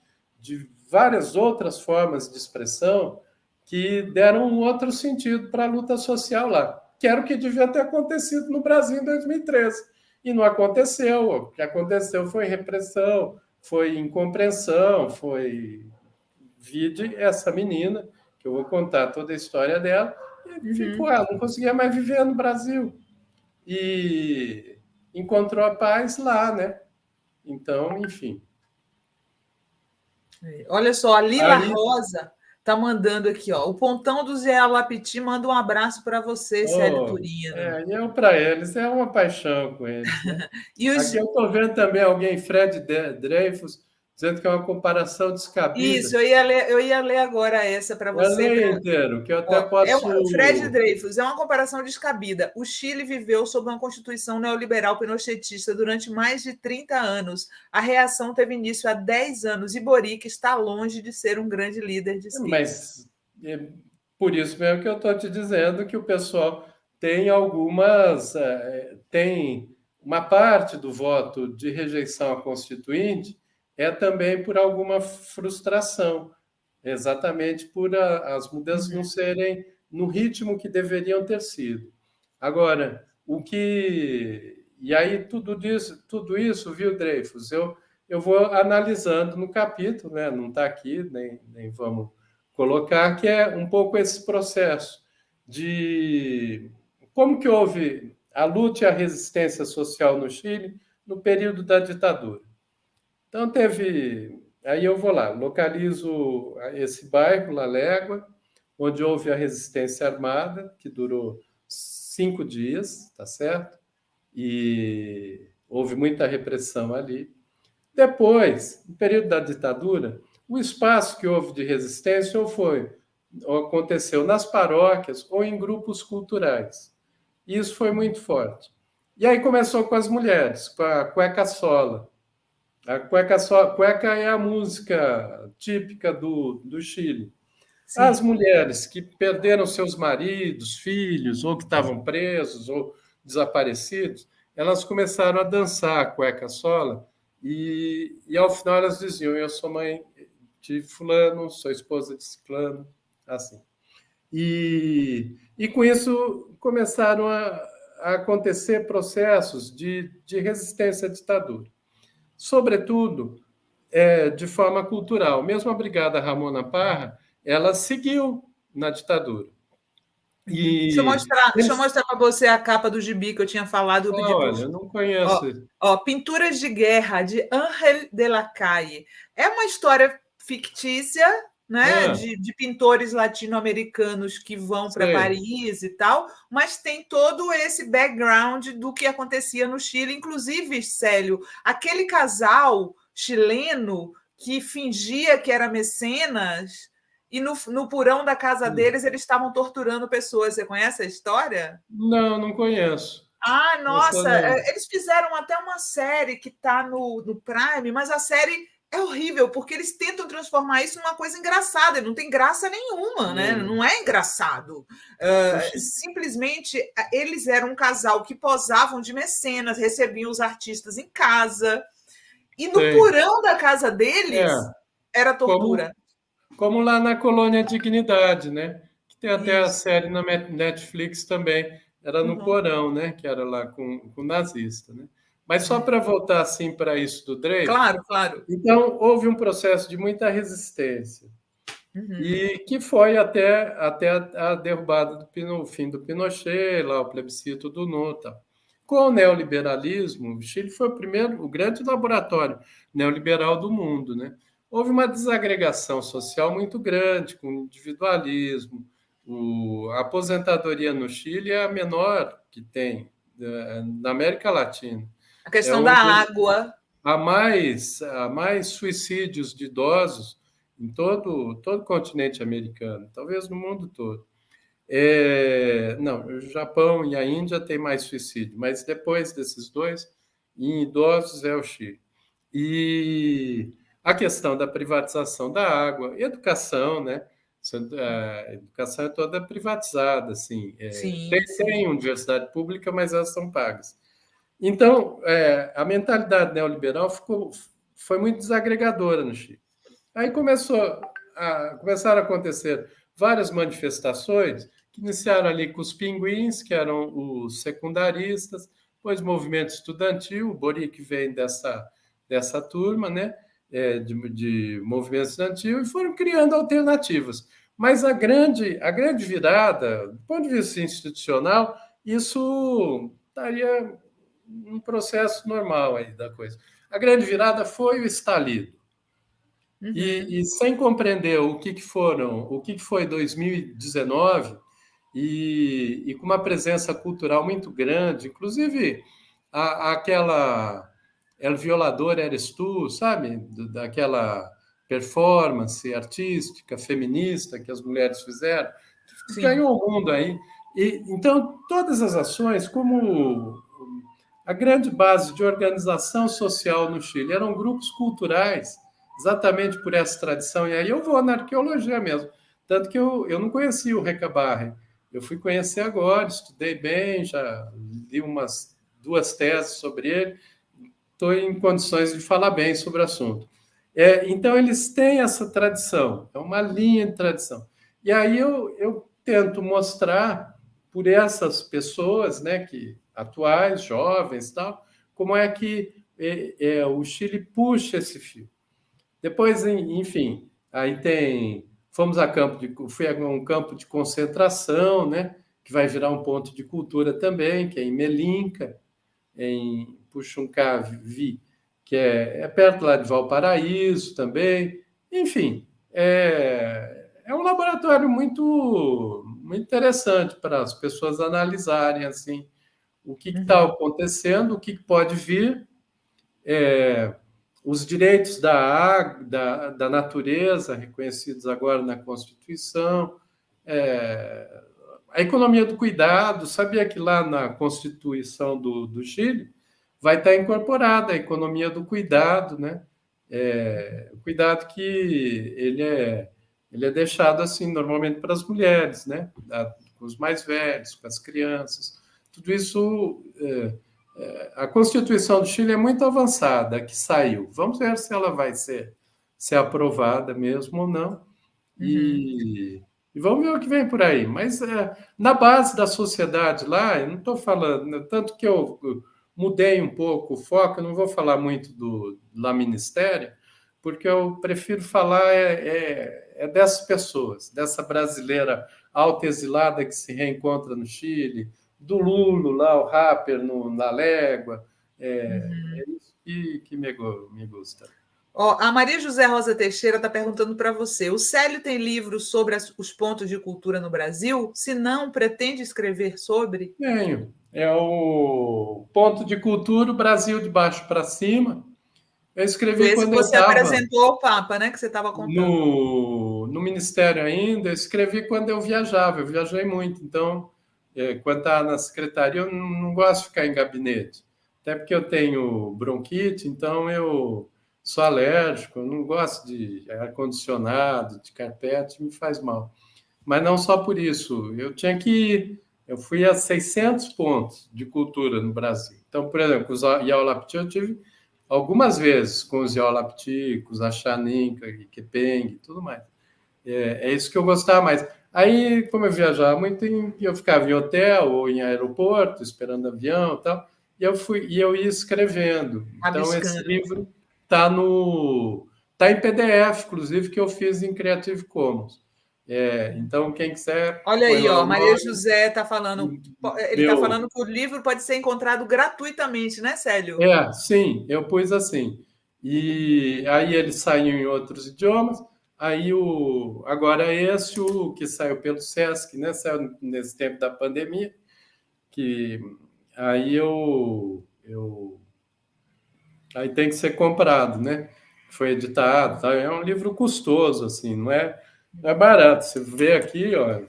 várias outras formas de expressão que deram um outro sentido para a luta social lá, que era o que devia ter acontecido no Brasil em 2013. E não aconteceu. O que aconteceu foi repressão, foi incompreensão, foi... Vide essa menina, que eu vou contar toda a história dela, e ficou, ela não conseguia mais viver no Brasil. E encontrou a paz lá, né? Então, enfim. Olha só, a Lila Aí, Rosa está mandando aqui, ó. O Pontão do Zé Alapiti manda um abraço para você, Célio Turino. e eu para eles, é uma paixão com eles, né? E os... Aqui eu estou vendo também alguém, Fred Dreyfus, dizendo que é uma comparação descabida. Isso, eu ia ler agora essa para Eu você. leio inteiro, que eu até posso... Fred Dreyfus, é uma comparação descabida. O Chile viveu sob uma constituição neoliberal pinochetista durante mais de 30 anos. A reação teve início há 10 anos e Boric está longe de ser um grande líder de esquerda. Mas é por isso mesmo que eu estou te dizendo que o pessoal tem algumas... tem uma parte do voto de rejeição à Constituinte é também por alguma frustração, exatamente por as mudanças não serem no ritmo que deveriam ter sido. Agora, o que... E aí, tudo isso, viu, Dreyfus? Eu vou analisando no capítulo, né? Não está aqui, nem vamos colocar, que é um pouco esse processo de como que houve a luta e a resistência social no Chile no período da ditadura. Então, teve... Aí eu vou lá, localizo esse bairro, La Légua, onde houve a resistência armada, que durou 5 dias, tá certo? E houve muita repressão ali. Depois, no período da ditadura, o espaço que houve de resistência aconteceu nas paróquias ou em grupos culturais. E isso foi muito forte. E aí começou com as mulheres, com a cueca sola. A cueca é a música típica do Chile. Sim. As mulheres que perderam seus maridos, filhos, ou que estavam presos, ou desaparecidos, elas começaram a dançar a cueca sola, e ao final elas diziam: eu sou mãe de fulano, sou esposa de ciclano, assim. E com isso começaram a acontecer processos de resistência à ditadura. Sobretudo, de forma cultural. Mesmo a Brigada Ramona Parra, ela seguiu na ditadura. Deixa eu mostrar para você a capa do gibi que eu tinha falado. Olha, eu não conheço. Pinturas de Guerra, de Ángel de la Calle. É uma história fictícia, né, de pintores latino-americanos que vão para Paris e tal, mas tem todo esse background do que acontecia no Chile. Inclusive, Célio, aquele casal chileno que fingia que era mecenas e no porão da casa deles eles estavam torturando pessoas. Você conhece a história? Não conheço. Ah, nossa! Eles fizeram até uma série que está no Prime, mas a série é horrível, porque eles tentam transformar isso numa coisa engraçada, não tem graça nenhuma, né? Não é engraçado. Simplesmente, eles eram um casal que posavam de mecenas, recebiam os artistas em casa, e no porão da casa deles era tortura. Como lá na Colônia Dignidade, né? Que tem até a série na Netflix também, era no porão, né? Que era lá com o nazista, né? Mas só para voltar para isso do Dreyfus. Claro. Então, houve um processo de muita resistência. Uhum. e que foi até a derrubada o fim do Pinochet, lá o plebiscito do No, tal. Com o neoliberalismo, o Chile foi o grande laboratório neoliberal do mundo, né? Houve uma desagregação social muito grande, com individualismo. A aposentadoria no Chile é a menor que tem na América Latina. A É questão da onde água. há mais suicídios de idosos em todo o continente americano, talvez no mundo todo. Não, o Japão e a Índia têm mais suicídio, mas depois desses dois, em idosos é o Chile. E a questão da privatização da água, educação, né? A educação é toda privatizada, assim. Tem, Sim, tem sim. universidade pública, mas elas são pagas. Então, a mentalidade neoliberal foi muito desagregadora no Chile. Aí começaram a acontecer várias manifestações que iniciaram ali com os pinguins, que eram os secundaristas, depois movimento estudantil, o Boric vem dessa turma, né, de movimento estudantil, e foram criando alternativas. Mas a grande virada, do ponto de vista institucional, isso estaria um processo normal aí da coisa. A grande virada foi o estalido. Uhum. E sem compreender o que foi 2019 e com uma presença cultural muito grande, inclusive aquela El Violador Eres Tu, sabe? Daquela performance artística, feminista que as mulheres fizeram, que Sim. ganhou o mundo aí. Então, todas as ações, como a grande base de organização social no Chile eram grupos culturais, exatamente por essa tradição. E aí eu vou na arqueologia mesmo. Tanto que eu não conhecia o Recabarren. Eu fui conhecer agora, estudei bem, já li umas 2 teses sobre ele, estou em condições de falar bem sobre o assunto. Então, eles têm essa tradição, é uma linha de tradição. E aí eu tento mostrar por essas pessoas, né, atuais, jovens, tal, como é que o Chile puxa esse fio. Depois, enfim, aí fomos fui a um campo de concentração, né, que vai virar um ponto de cultura também, que é em Melinca, em Puxuncavi, que é perto lá de Valparaíso também. Enfim, é um laboratório muito, muito interessante para as pessoas analisarem assim o que está Uhum. acontecendo, o que pode vir, os direitos da natureza reconhecidos agora na Constituição, a economia do cuidado. Sabia que lá na Constituição do Chile vai estar incorporada a economia do cuidado, né? O cuidado que ele é deixado assim normalmente para as mulheres, né? Com os mais velhos, com as crianças. Tudo isso, a Constituição do Chile é muito avançada, a que saiu. Vamos ver se ela vai ser aprovada mesmo ou não. Uhum. E vamos ver o que vem por aí. Mas na base da sociedade lá, eu não estou falando, tanto que eu mudei um pouco o foco, eu não vou falar muito do lá ministério, porque eu prefiro falar dessas pessoas, dessa brasileira autoexilada que se reencontra no Chile, do Lulo lá, o rapper na Légua. É Uhum. isso que me gusta. Ó, a Maria José Rosa Teixeira está perguntando para você: o Célio tem livros sobre os pontos de cultura no Brasil? Se não, pretende escrever sobre? Tenho. É o Ponto de Cultura, o Brasil de baixo para cima. Eu Foi escrevi esse quando que eu você estava apresentou ao Papa, né? Que você estava contando. no Ministério ainda. Eu escrevi quando eu viajava. Eu viajei muito. Então, quando estava na secretaria, eu não gosto de ficar em gabinete. Até porque eu tenho bronquite, então eu sou alérgico. Eu não gosto de ar-condicionado, de carpete, me faz mal. Mas não só por isso. Eu fui a 600 pontos de cultura no Brasil. Então, por exemplo, os Yaolapti eu tive algumas vezes com os Yaolapti, com os Achaninka, Kepeng e tudo mais. É isso que eu gostava mais. Aí, como eu viajava muito, eu ficava em hotel ou em aeroporto, esperando avião e tal, e eu ia escrevendo. Então, esse Rabiscando. livro está Está em PDF, inclusive, que eu fiz em Creative Commons. Então, quem quiser, Olha põe aí, lá ó, o Maria nome. José está falando, ele está Meu, falando que o livro pode ser encontrado gratuitamente, né, Célio? sim, eu pus assim. E aí ele saiu em outros idiomas. Aí agora esse, o que saiu pelo Sesc, né? Saiu nesse tempo da pandemia, que aí aí tem que ser comprado, né? Foi editado, tá? É um livro custoso, assim, não é barato. Você vê aqui, ó,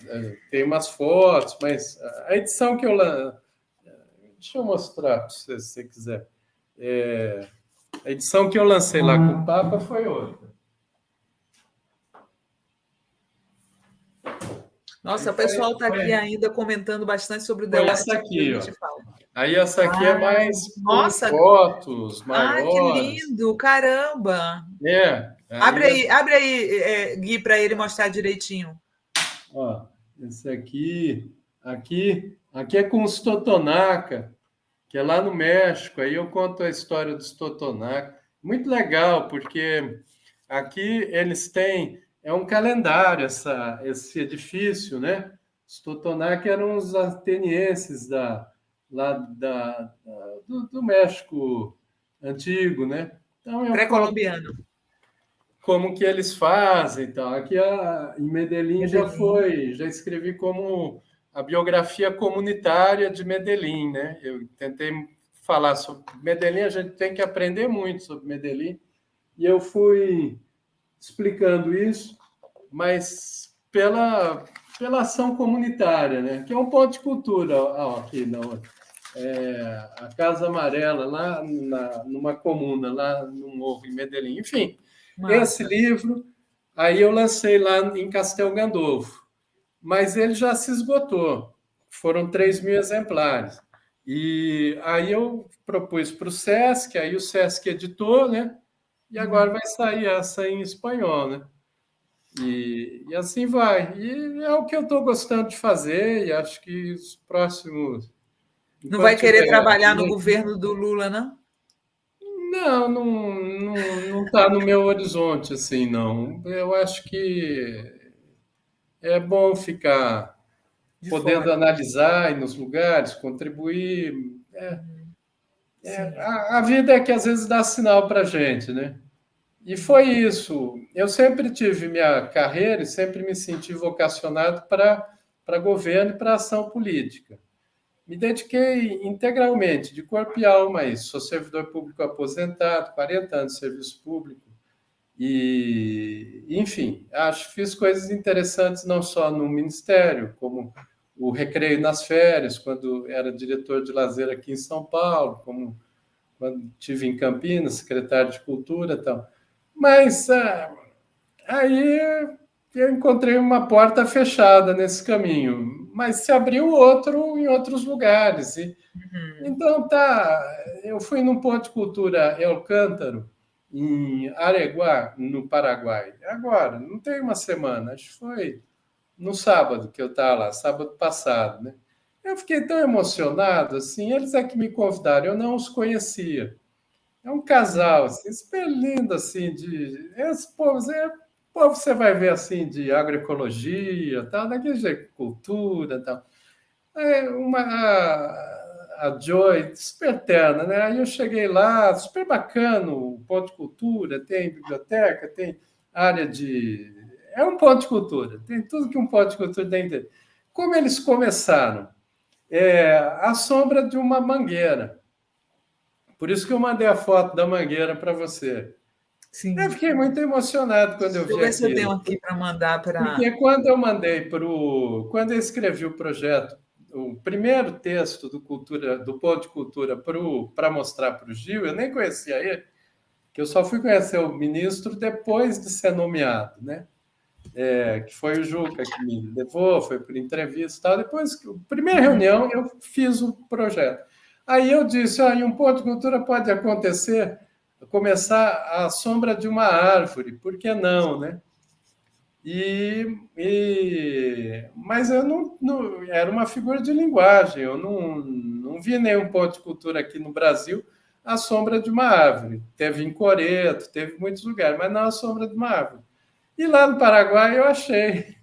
tem umas fotos, mas a edição que deixa eu mostrar para você, se você quiser. A edição que eu lancei lá com o Papa foi outra. Aí Nossa, o pessoal está aqui foi, ainte comentando bastante sobre o foi debate essa que a aqui, ó. gente fala. Aí essa aqui é mais com Nossa, fotos que maiores. lindo, caramba! Aí Abre aí, Gui, para ele mostrar direitinho. ó, esse aqui é com os Totonaca, que é lá no México. Aí eu conto a história dos Totonaca. Muito legal, porque aqui eles têm, é um calendário esse edifício, né? Os Totonaca eram os atenienses do México antigo, né? Então eu conto Pré-colombiano. como que eles fazem, então. Aqui em Medellín Medellín. já escrevi como a biografia comunitária de Medellín, né? Eu tentei falar sobre Medellín, a gente tem que aprender muito sobre Medellín, e eu fui explicando isso, mas pela ação comunitária, né? Que é um ponto de cultura, ó, aqui não, a Casa Amarela lá numa comuna lá no morro em Medellín, enfim. Esse Massa. livro, aí eu lancei lá em Castel Gandolfo, mas ele já se esgotou. Foram 3.000 exemplares. E aí eu propus para o Sesc, aí o Sesc editou, né? E agora vai sair essa em espanhol, né? E assim vai. E é o que eu estou gostando de fazer, e acho que os próximos, Não vai enquanto querer tiver trabalhar no aqui, governo do Lula, não? não está no meu horizonte, assim, não. Eu acho que é bom ficar De podendo fora. analisar e nos lugares, contribuir. Sim. A vida é que às vezes dá sinal para a gente, né? E foi isso. Eu sempre tive minha carreira e sempre me senti vocacionado para governo e para ação política. Me dediquei integralmente, de corpo e alma a isso. Sou servidor público aposentado, 40 anos de serviço público. E, enfim, fiz coisas interessantes não só no Ministério, como o recreio nas férias, quando era diretor de lazer aqui em São Paulo, como quando estive em Campinas, secretário de Cultura e tal. Mas aí eu encontrei uma porta fechada nesse caminho, mas se abriu outro em outros lugares. Então eu fui num ponto de cultura El Cântaro, em Areguá, no Paraguai. Agora, não tem uma semana, acho que foi no sábado que eu estava lá, sábado passado, né? Eu fiquei tão emocionado, assim, eles é que me convidaram, eu não os conhecia. É um casal, assim, super lindo, assim, esse povo você vai ver, assim, de agroecologia, tal, daquele jeito, cultura, tal. A Joy, super terna, né? Aí eu cheguei lá, super bacana, o ponto de cultura, tem biblioteca, tem área de... É um ponto de cultura, tem tudo que um ponto de cultura tem que ter. Como eles começaram? A sombra de uma mangueira. Por isso que eu mandei a foto da mangueira para você. Eu Sim. fiquei muito emocionado quando eu Deixa eu vi ver se eu tenho aquilo. aqui para mandar para. Porque quando eu escrevi o projeto, o primeiro texto do Ponto de Cultura para mostrar para o Gil, eu nem conhecia ele, que eu só fui conhecer o ministro depois de ser nomeado, né? Que foi o Juca que me levou, foi por entrevista e tal. Depois, primeira reunião, eu fiz o projeto. Aí eu disse, em um ponto de cultura pode começar à sombra de uma árvore, por que não, né? Mas eu era uma figura de linguagem, eu não vi nenhum ponto de cultura aqui no Brasil, à sombra de uma árvore. Teve em Coreto, teve em muitos lugares, mas não à sombra de uma árvore. E lá no Paraguai eu achei.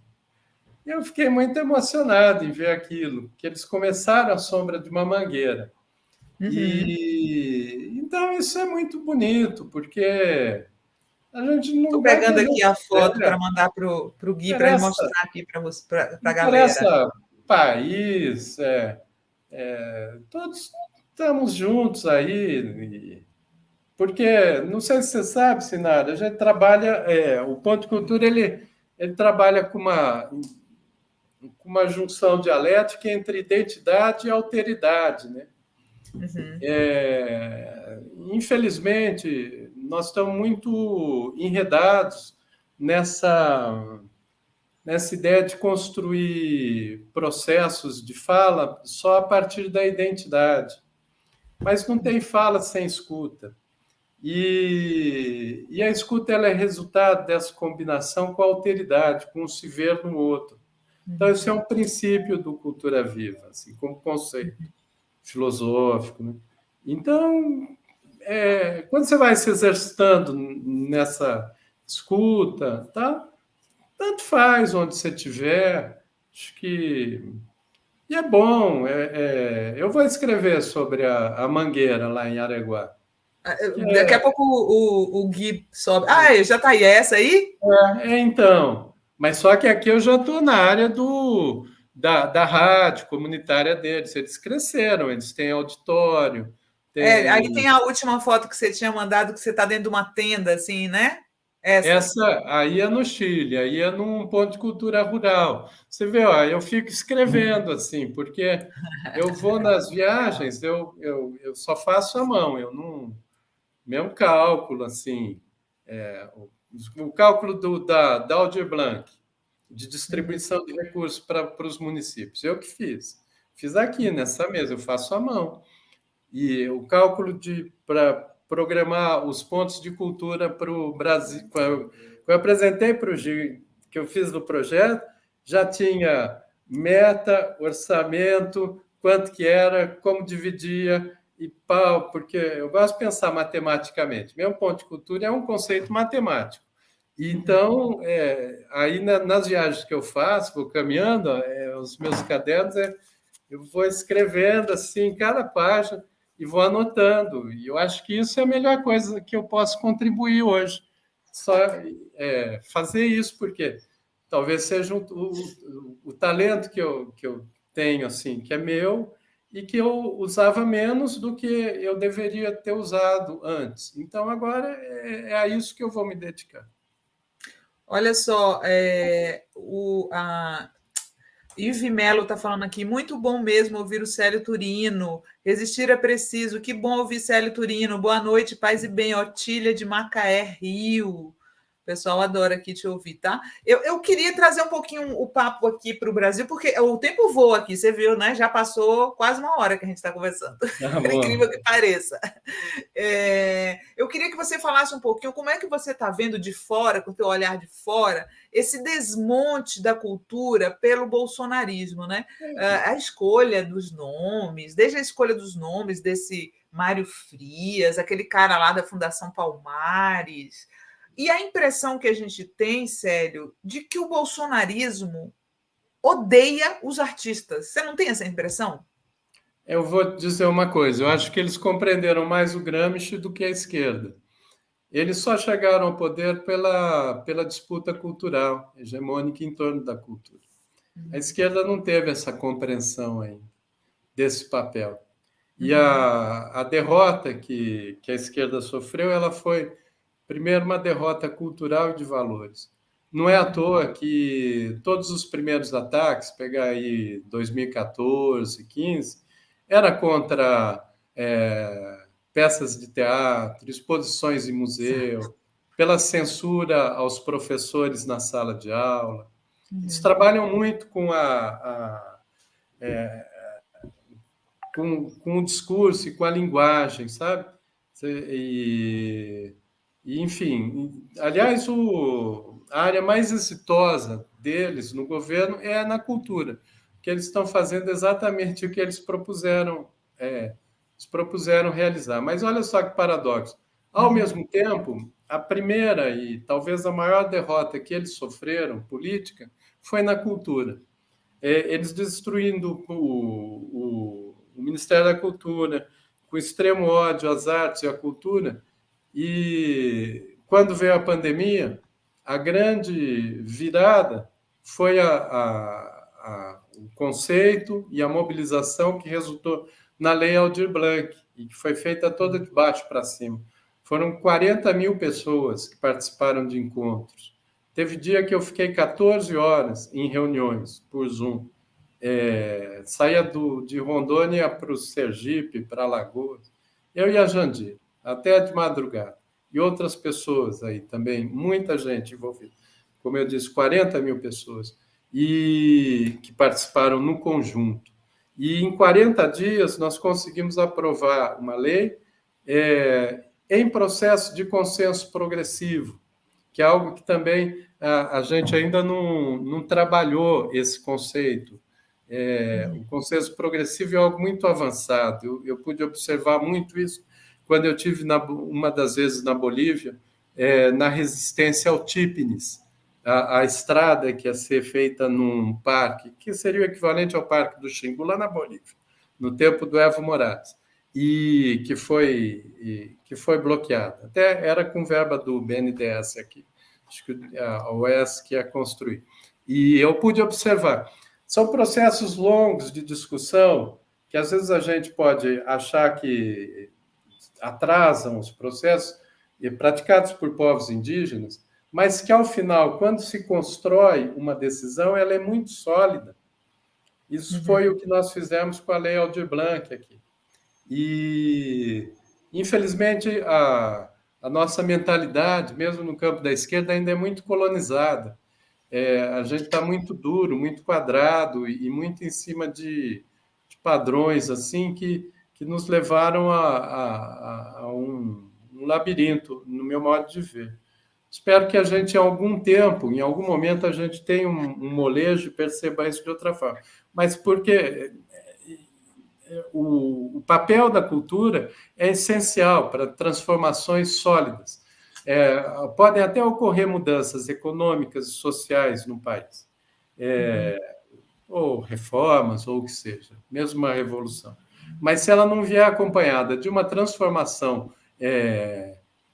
Eu fiquei muito emocionado em ver aquilo, que eles começaram à sombra de uma mangueira. Uhum. E então isso é muito bonito, porque a gente no Estou lugar que a pegando aqui gente a foto para estiver, mandar para o não Gui, para ele interessa, mostrar aqui para a não galera. interessa país, todos estamos juntos aí, porque não sei se você sabe, Sinara, a gente trabalha, o Ponto de Cultura ele trabalha com uma junção dialética entre identidade e alteridade, né? Uhum. Infelizmente, nós estamos muito enredados nessa, nessa ideia de construir processos de fala só a partir da identidade. Mas não tem fala sem escuta. E a escuta ela é resultado dessa combinação com a alteridade, com o se ver no outro. Então, esse é um princípio do Cultura Viva, assim, como conceito filosófico. Né? Então, quando você vai se exercitando nessa escuta, tá? Tanto faz onde você estiver, acho que. E é bom, eu vou escrever sobre a mangueira lá em Areguá. Que Daqui a pouco o Gui sobe. Ah, já está aí. É essa aí? então, mas só que aqui eu já estou na área da rádio comunitária deles. Eles cresceram, eles têm auditório, Aí tem tem a última foto que você tinha mandado, que você está dentro de uma tenda, assim, né? Essa. essa aí é no Chile, aí é num ponto de cultura rural. Você vê, ó, eu fico escrevendo assim, porque eu vou nas viagens, eu só faço à mão, eu não. Mesmo cálculo, assim, o cálculo da Aldir Blanc, de Uhum. distribuição de recursos para os municípios, eu que fiz. Fiz aqui nessa mesa, eu faço à mão. E o cálculo para programar os pontos de cultura para o Brasil. Quando eu apresentei para o Gil, que eu fiz no projeto, já tinha meta, orçamento, quanto que era, como dividia e pau, porque eu gosto de pensar matematicamente. Meu ponto de cultura é um conceito matemático. E então, aí nas viagens que eu faço, vou caminhando, os meus cadernos, eu vou escrevendo assim cada página e vou anotando. E eu acho que isso é a melhor coisa que eu posso contribuir hoje. Só fazer isso, porque talvez seja o talento que eu tenho, assim, que é meu, e que eu usava menos do que eu deveria ter usado antes. Então, agora é a isso que eu vou me dedicar. Olha só, a Ive Melo está falando aqui, muito bom mesmo ouvir o Célio Turino. Resistir é preciso. Que bom ouvir Célio Turino. Boa noite, paz e bem. Otília de Macaé, Rio. O pessoal adora aqui te ouvir, tá? Eu queria trazer um pouquinho o papo aqui para o Brasil, porque o tempo voa aqui, você viu, né? Já passou quase uma hora que a gente está conversando, Tá por bom. incrível que pareça. Eu queria que você falasse um pouquinho como é que você está vendo de fora, com o teu olhar de fora, esse desmonte da cultura pelo bolsonarismo, né? A escolha dos nomes, desde a escolha dos nomes desse Mário Frias, aquele cara lá da Fundação Palmares, e a impressão que a gente tem, Célio, de que o bolsonarismo odeia os artistas. Você não tem essa impressão? Eu vou dizer uma coisa: eu acho que eles compreenderam mais o Gramsci do que a esquerda. Eles só chegaram ao poder pela disputa cultural, hegemônica em torno da cultura. A Uhum, esquerda não teve essa compreensão ainda desse papel. E uhum, a derrota que a esquerda sofreu, ela foi, primeiro, uma derrota cultural e de valores. Não é à uhum. toa que todos os primeiros ataques, pegar aí 2014, 15, era contra peças de teatro, exposições em Exato. museu, pela censura aos professores na sala de aula. Eles Uhum. trabalham muito com o discurso e com a linguagem, sabe? Enfim, aliás, a área mais exitosa deles no governo é na cultura, que eles estão fazendo exatamente o que eles propuseram se propuseram realizar. Mas olha só que paradoxo. Ao mesmo tempo, a primeira e talvez a maior derrota que eles sofreram, política, foi na cultura. Eles destruindo o Ministério da Cultura, com extremo ódio às artes e à cultura, e quando veio a pandemia, a grande virada foi o conceito e a mobilização que resultou na Lei Aldir Blanc, e que foi feita toda de baixo para cima. Foram 40 mil pessoas que participaram de encontros. Teve dia que eu fiquei 14 horas em reuniões por Zoom. Saía de Rondônia para o Sergipe, para Alagoas. Eu e a Jandir, até de madrugada. E outras pessoas aí também, muita gente envolvida. Como eu disse, 40 mil pessoas e que participaram no conjunto. E em 40 dias nós conseguimos aprovar uma lei em processo de consenso progressivo, que é algo que também a gente ainda não trabalhou esse conceito. O consenso progressivo é algo muito avançado. Eu pude observar muito isso quando eu tive uma das vezes na Bolívia, na resistência ao Típines, a estrada que ia ser feita num parque, que seria o equivalente ao Parque do Xingu, lá na Bolívia, no tempo do Evo Morales, e que foi bloqueada. Até era com verba do BNDES aqui, acho que a OES que ia construir. E eu pude observar. São processos longos de discussão, que às vezes a gente pode achar que atrasam os processos praticados por povos indígenas, mas que, ao final, quando se constrói uma decisão, ela é muito sólida. Isso foi o que nós fizemos com a Lei Aldir Blanc aqui. E, infelizmente, a nossa mentalidade, mesmo no campo da esquerda, ainda é muito colonizada. A gente está muito duro, muito quadrado e muito em cima de padrões assim que nos levaram a um labirinto, no meu modo de ver. Espero que a gente, em algum tempo, em algum momento, a gente tenha um molejo e perceba isso de outra forma. Mas porque o papel da cultura é essencial para transformações sólidas. Podem até ocorrer mudanças econômicas e sociais no país, ou reformas, ou o que seja, mesmo uma revolução. Mas se ela não vier acompanhada de uma transformação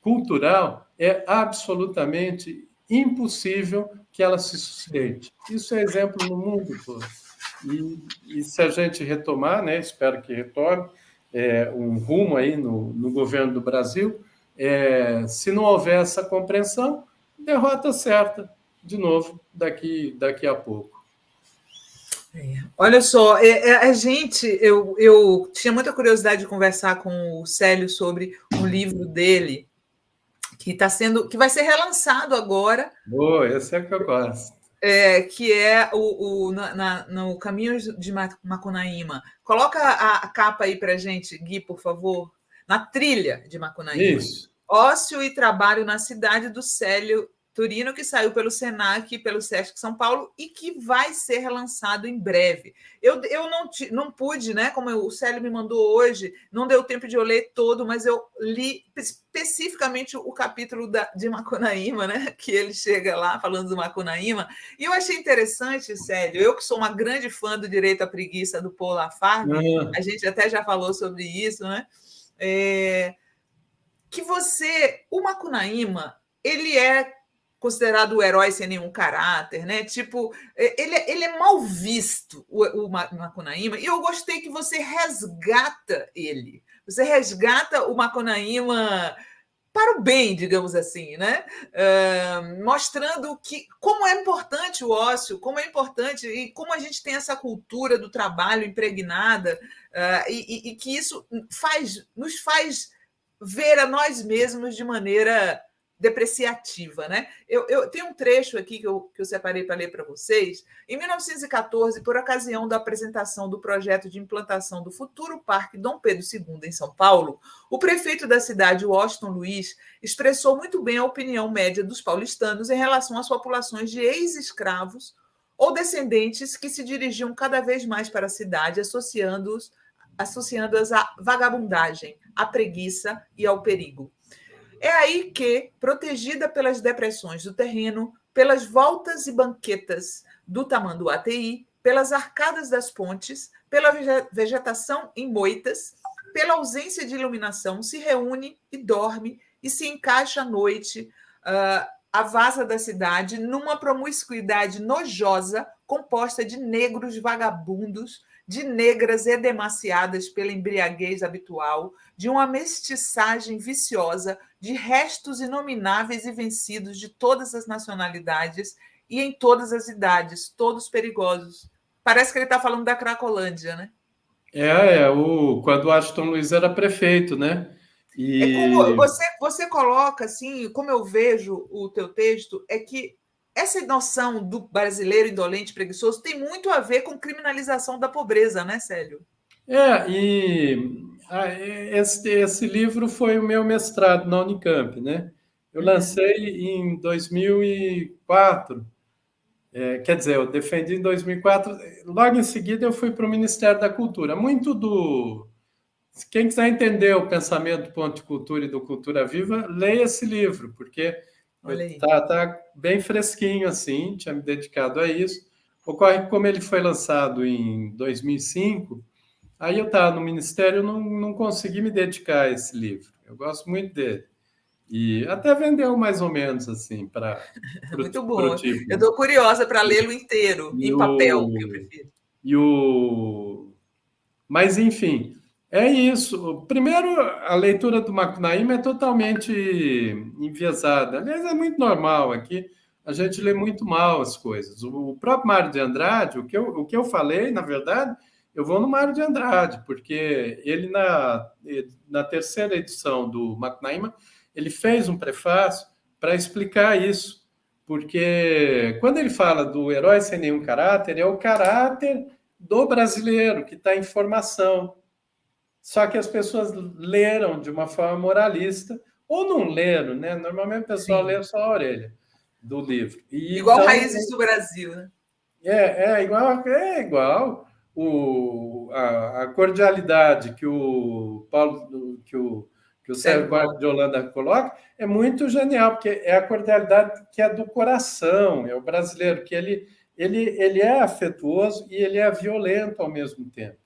cultural, é absolutamente impossível que ela se sustente. Isso é exemplo no mundo todo. E se a gente retomar, né, espero que retome, um rumo aí no governo do Brasil, se não houver essa compreensão, derrota certa, de novo, daqui a pouco. Olha só, eu tinha muita curiosidade de conversar com o Célio sobre o livro dele, que vai ser relançado agora. Esse é que eu gosto. Que é no Caminho de Macunaíma. Coloca a capa aí para a gente, Gui, por favor. Na trilha de Macunaíma. Isso. Ócio e Trabalho na Cidade, do Célio Turino, que saiu pelo Senac e pelo Sesc São Paulo e que vai ser relançado em breve. Eu não pude, né? Como o Célio me mandou hoje, não deu tempo de eu ler todo, mas eu li especificamente o capítulo de Macunaíma, né? Que ele chega lá falando do Macunaíma. E eu achei interessante, Célio, eu que sou uma grande fã do Direito à Preguiça do Paul Lafargue, a gente até já falou sobre isso, né? Que o Macunaíma, ele é considerado o herói sem nenhum caráter, né? Tipo, ele é mal visto, o Macunaíma, e eu gostei que você resgata ele. Você resgata o Macunaíma para o bem, digamos assim, né? Mostrando como é importante o ócio, como é importante e como a gente tem essa cultura do trabalho impregnada, e que isso nos faz ver a nós mesmos de maneira depreciativa, né? Eu tenho um trecho aqui que eu separei para ler para vocês. Em 1914, por ocasião da apresentação do projeto de implantação do futuro Parque Dom Pedro II em São Paulo, o prefeito da cidade, Washington Luiz, expressou muito bem a opinião média dos paulistanos em relação às populações de ex-escravos ou descendentes que se dirigiam cada vez mais para a cidade, associando-os associando-as à vagabundagem, à preguiça e ao perigo. É aí que, protegida pelas depressões do terreno, pelas voltas e banquetas do Tamanduateí, pelas arcadas das pontes, pela vegetação em moitas, pela ausência de iluminação, se reúne e dorme e se encaixa à noite a vaza da cidade numa promiscuidade nojosa composta de negros vagabundos, de negras edemaciadas pela embriaguez habitual, de uma mestiçagem viciosa, de restos inomináveis e vencidos de todas as nacionalidades e em todas as idades, todos perigosos. Parece que ele está falando da Cracolândia, né? Quando o Aston Luiz era prefeito, né? É como E você coloca, assim, como eu vejo o teu texto, é que essa noção do brasileiro indolente, preguiçoso, tem muito a ver com criminalização da pobreza, né, Célio? esse livro foi o meu mestrado na Unicamp, né? Eu lancei em 2004. Quer dizer, eu defendi em 2004. Logo em seguida, eu fui para o Ministério da Cultura. Quem quiser entender o pensamento do Ponto de Cultura e do Cultura Viva, leia esse livro, porque Olha aí. tá bem fresquinho assim, tinha me dedicado a isso. Ocorre que, como ele foi lançado em 2005, aí eu estava no Ministério e não consegui me dedicar a esse livro. Eu gosto muito dele. E até vendeu mais ou menos assim para Muito o bom. tipo. Eu estou curiosa para lê-lo inteiro, E em papel, que eu prefiro. e o, mas, enfim, é isso. Primeiro, a leitura do Macunaíma é totalmente enviesada. Aliás, é muito normal aqui. A gente lê muito mal as coisas. O próprio Mário de Andrade, o que eu falei, na verdade, eu vou no Mário de Andrade, porque ele, na terceira edição do Macunaíma, ele fez um prefácio para explicar isso. Porque quando ele fala do herói sem nenhum caráter, é o caráter do brasileiro que está em formação. Só que as pessoas leram de uma forma moralista, ou não leram, né? Normalmente o pessoal Sim. lê só a orelha do livro. E Igual então Raízes do Brasil, né? é igual a cordialidade que o Paulo que o Sérgio Sérgio Buarque Bob. de Holanda coloca é muito genial, porque é a cordialidade que é do coração, é o brasileiro que ele é afetuoso e ele é violento ao mesmo tempo.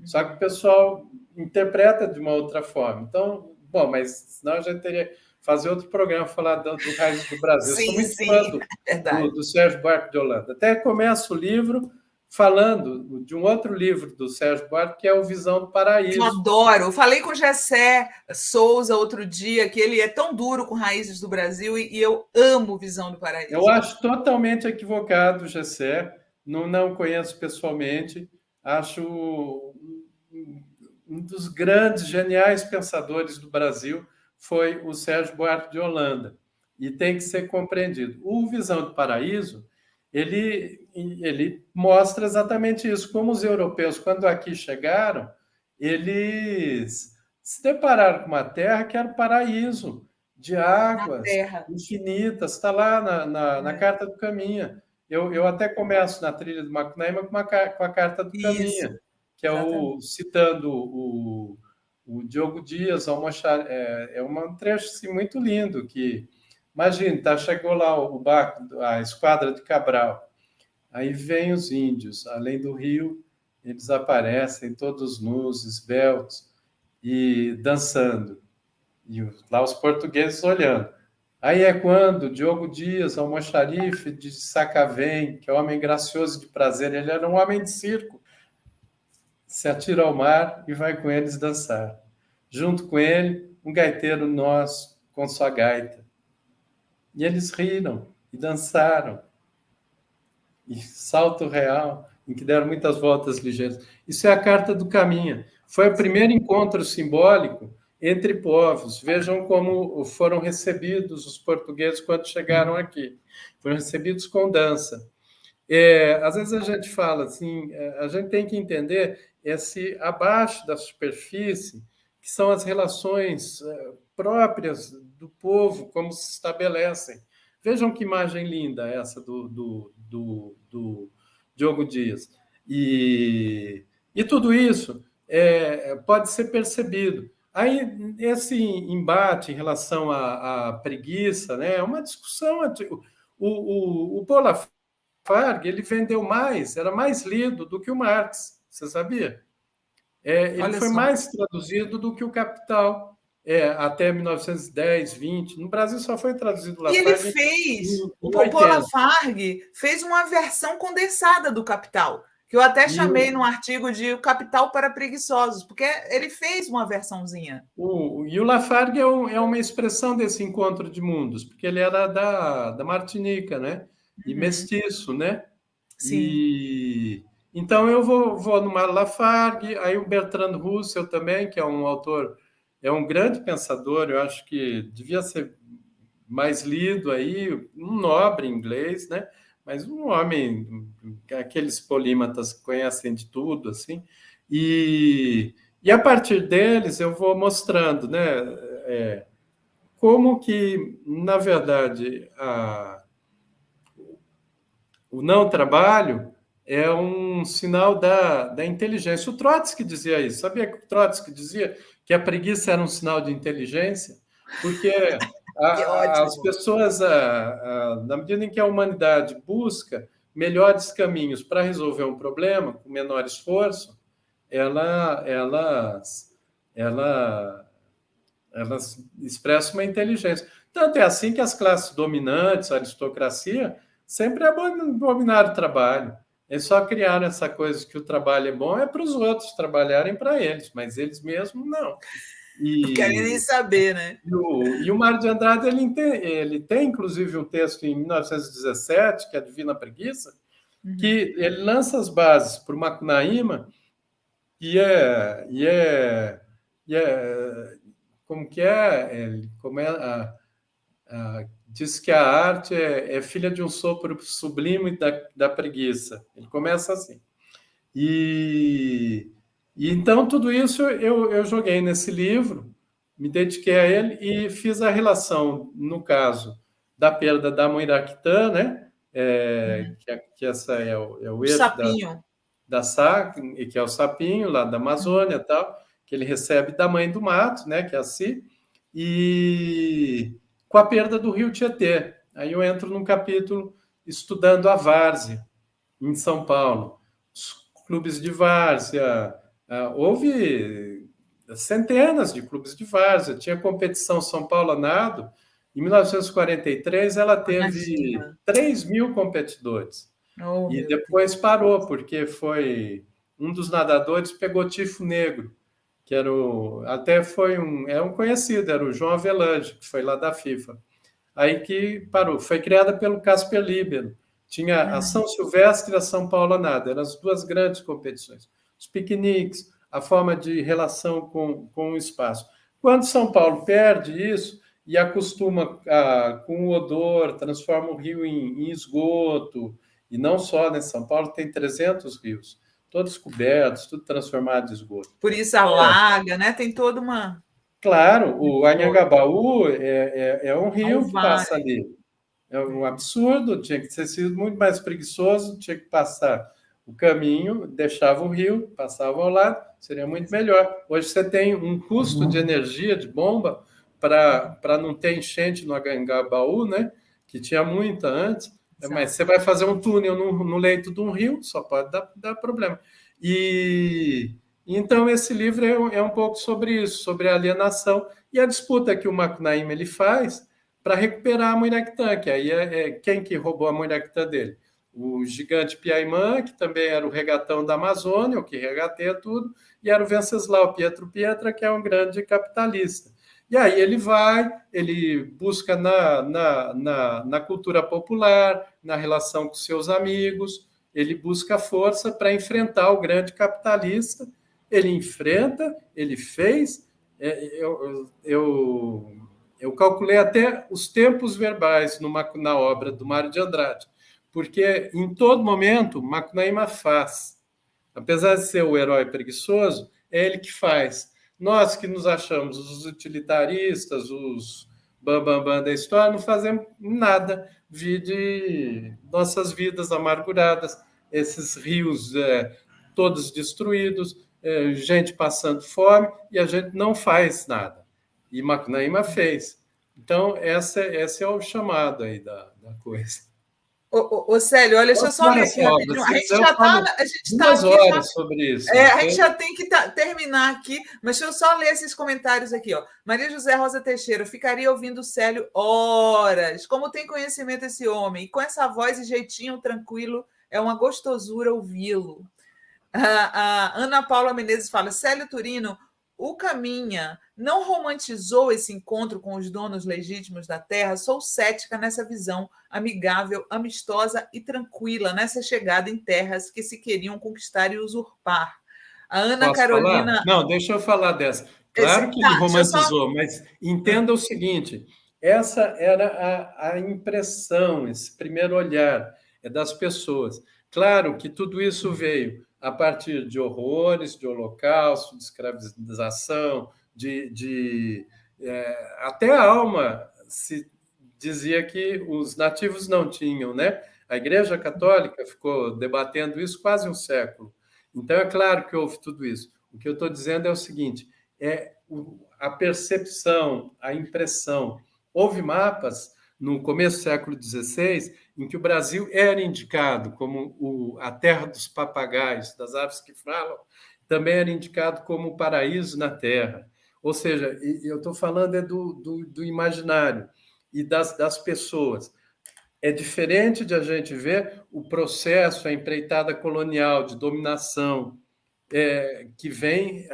Só que o pessoal interpreta de uma outra forma. Então, bom, mas senão a gente teria que fazer outro programa falar do Raízes do Brasil. Eu sou Sim, muito fã sim, do, é do, verdade. do Sérgio Buarque de Holanda. Até começo o livro falando de um outro livro do Sérgio Buarque, que é o Visão do Eu Paraíso. adoro. Eu falei com o Gessé Souza outro dia que ele é tão duro com Raízes do Brasil e eu amo Visão do Eu Paraíso. acho totalmente equivocado o Gessé, não conheço pessoalmente, acho um dos grandes, geniais pensadores do Brasil foi o Sérgio Buarque de Holanda, e tem que ser compreendido. O Visão do Paraíso, ele mostra exatamente isso, como os europeus, quando aqui chegaram, eles se depararam com uma terra que era o paraíso, de Na águas Terra. infinitas, está lá na É. Carta do Caminha. Eu até começo na trilha do Macunaíma com a Carta do Isso, Caminha, que é exatamente. citando o Diogo Dias, um trecho assim, muito lindo, que, imagina, chegou lá o barco, a esquadra de Cabral, aí vem os índios, além do rio, eles aparecem todos nus, esbeltos, e dançando, e lá os portugueses olhando. Aí é quando Diogo Dias, almoxarife de Sacavém, que é um homem gracioso de prazer, ele era um homem de circo, se atira ao mar e vai com eles dançar. Junto com ele, um gaiteiro nosso, com sua gaita. E eles riram e dançaram. E salto real, em que deram muitas voltas ligeiras. Isso é a Carta do Caminha. Foi o primeiro encontro simbólico entre povos. Vejam como foram recebidos os portugueses quando chegaram aqui. Foram recebidos com dança. Às vezes a gente fala assim, a gente tem que entender esse abaixo da superfície, que são as relações próprias do povo, como se estabelecem. Vejam que imagem linda essa do Diogo Dias. E tudo isso pode ser percebido. Aí, esse embate em relação à preguiça, né, é uma discussão. O Paul Lafargue, ele vendeu mais, era mais lido do que o Marx, você sabia? Ele Olha foi só. mais traduzido do que o Capital, até 1910, 20. No Brasil só foi traduzido E ele Lafargue fez, o em Paul 80. Lafargue fez uma versão condensada do Capital, que eu até E chamei no artigo de O Capital para Preguiçosos, porque ele fez uma versãozinha. o Lafargue é uma expressão desse encontro de mundos, porque ele era da Martinica, né? E Uhum, mestiço, né? sim. E então eu vou no Lafargue, aí o Bertrand Russell também, que é um autor, é um grande pensador, eu acho que devia ser mais lido aí, um nobre inglês, né? Mas um homem, aqueles polímatas que conhecem de tudo, assim. E a partir deles eu vou mostrando, né? Como que, na verdade, o não trabalho é um sinal da inteligência. O Trotsky dizia isso. Sabia que o Trotsky dizia que a preguiça era um sinal de inteligência? Porque Que as ótimo. pessoas, na medida em que a humanidade busca melhores caminhos para resolver um problema com menor esforço, ela, elas, ela, elas expressam uma inteligência. Tanto é assim que as classes dominantes, a aristocracia, sempre abominaram o trabalho. Eles só criaram essa coisa que o trabalho é bom é para os outros trabalharem para eles, mas eles mesmos não. Não querem nem E, saber, né? e o Mário de Andrade ele tem, inclusive, um texto em 1917, que é a Divina Preguiça, Uhum. que ele lança as bases para o Macunaíma e como que como é diz que a arte é filha de um sopro sublime da preguiça. Ele começa assim. E, e então tudo isso eu joguei nesse livro, me dediquei a ele e fiz a relação, no caso, da perda da Muiractã, né? Uhum. Que essa é o O eixo sapinho. da SAC, que é o sapinho lá da Uhum. Amazônia e tal, que ele recebe da mãe do mato, né, que é a Si, e com a perda do rio Tietê. Aí eu entro num capítulo estudando a várzea em São Paulo, os clubes de várzea, houve centenas de clubes de várzea, tinha competição São Paulo a nado, em 1943 ela teve Imagina. 3.000 competidores. Oh, E meu depois Deus. parou, porque foi um dos nadadores pegou tifo negro, que até é um conhecido, era o João Avelange, que foi lá da FIFA. Aí que parou. Foi criada pelo Casper Libero. Tinha a Uhum. São Silvestre e a São Paulo Nada, eram as duas grandes competições. Os piqueniques, a forma de relação com o espaço. Quando São Paulo perde isso e acostuma com o odor, transforma o rio em esgoto, e não só, né? São Paulo tem 300 rios, todos cobertos, tudo transformado em esgoto. Por isso alaga, né? Tem toda uma Claro, o história. Anhangabaú é um A rio que passa Uvale. ali. É um absurdo, tinha que ter sido muito mais preguiçoso, tinha que passar o caminho, deixava o rio, passava ao lado, seria muito melhor. Hoje você tem um custo de energia, de bomba, para não ter enchente no Anhangabaú, né? Que tinha muita antes, mas você Exato. vai fazer um túnel no leito de um rio, só pode dar problema. Então esse livro é um pouco sobre isso, sobre a alienação e a disputa que o Macunaíma ele faz para recuperar a Muiractã, que aí quem que roubou a Muiractã dele? O gigante Piaimã, que também era o regatão da Amazônia, o que regateia tudo, e era o Venceslau Pietro Pietra, que é um grande capitalista. E aí ele busca na cultura popular, na relação com seus amigos, ele busca força para enfrentar o grande capitalista, ele enfrenta, ele fez, eu calculei até os tempos verbais na obra do Mário de Andrade, porque em todo momento Macunaíma faz. Apesar de ser o herói preguiçoso, é ele que faz. Nós que nos achamos os utilitaristas, os bambambam bam, bam da história, não fazemos nada. Vide nossas vidas amarguradas, esses rios todos destruídos, gente passando fome, e a gente não faz nada. E Macunaíma fez. Então, esse é o chamado aí da coisa. Ô, Célio, olha, deixa eu só ler Olha aqui só, rapidinho. se quiser, eu falo A gente tá 2 aqui já. horas sobre isso, A gente ok? já tem que terminar aqui, mas deixa eu só ler esses comentários aqui. Ó. Maria José Rosa Teixeira, ficaria ouvindo o Célio horas. Como tem conhecimento esse homem? E com essa voz e jeitinho tranquilo, é uma gostosura ouvi-lo. A Ana Paula Menezes fala: Célio Turino, o Caminha não romantizou esse encontro com os donos legítimos da terra? Sou cética nessa visão amigável, amistosa e tranquila nessa chegada em terras que se queriam conquistar e usurpar. A Ana Posso falar? Carolina. Não, deixa eu falar dessa. Claro que ele Deixa eu só. romantizou, mas entenda o seguinte: essa era a impressão, esse primeiro olhar das pessoas. Claro que tudo isso veio a partir de horrores, de holocausto, de escravização, até a alma se dizia que os nativos não tinham, né? A Igreja Católica ficou debatendo isso quase um século. Então, é claro que houve tudo isso. O que eu estou dizendo é o seguinte: a percepção, a impressão. Houve mapas no começo do século XVI em que o Brasil era indicado como a terra dos papagaios, das aves que falam, também era indicado como o paraíso na terra. Ou seja, eu estou falando do imaginário e das pessoas. É diferente de a gente ver o processo, a empreitada colonial de dominação, que vem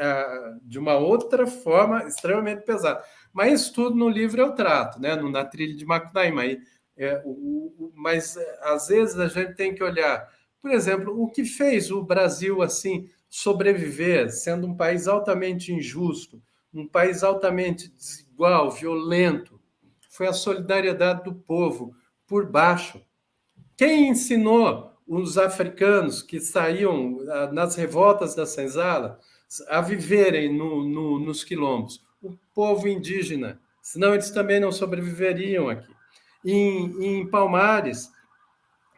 de uma outra forma extremamente pesada. Mas isso tudo no livro eu trato, né? Na trilha de Macunaíma. Mas às vezes a gente tem que olhar, por exemplo, o que fez o Brasil assim sobreviver, sendo um país altamente injusto, um país altamente desigual, violento, foi a solidariedade do povo por baixo. Quem ensinou os africanos que saíam nas revoltas da senzala a viverem nos quilombos? O povo indígena, senão eles também não sobreviveriam aqui. Em Palmares,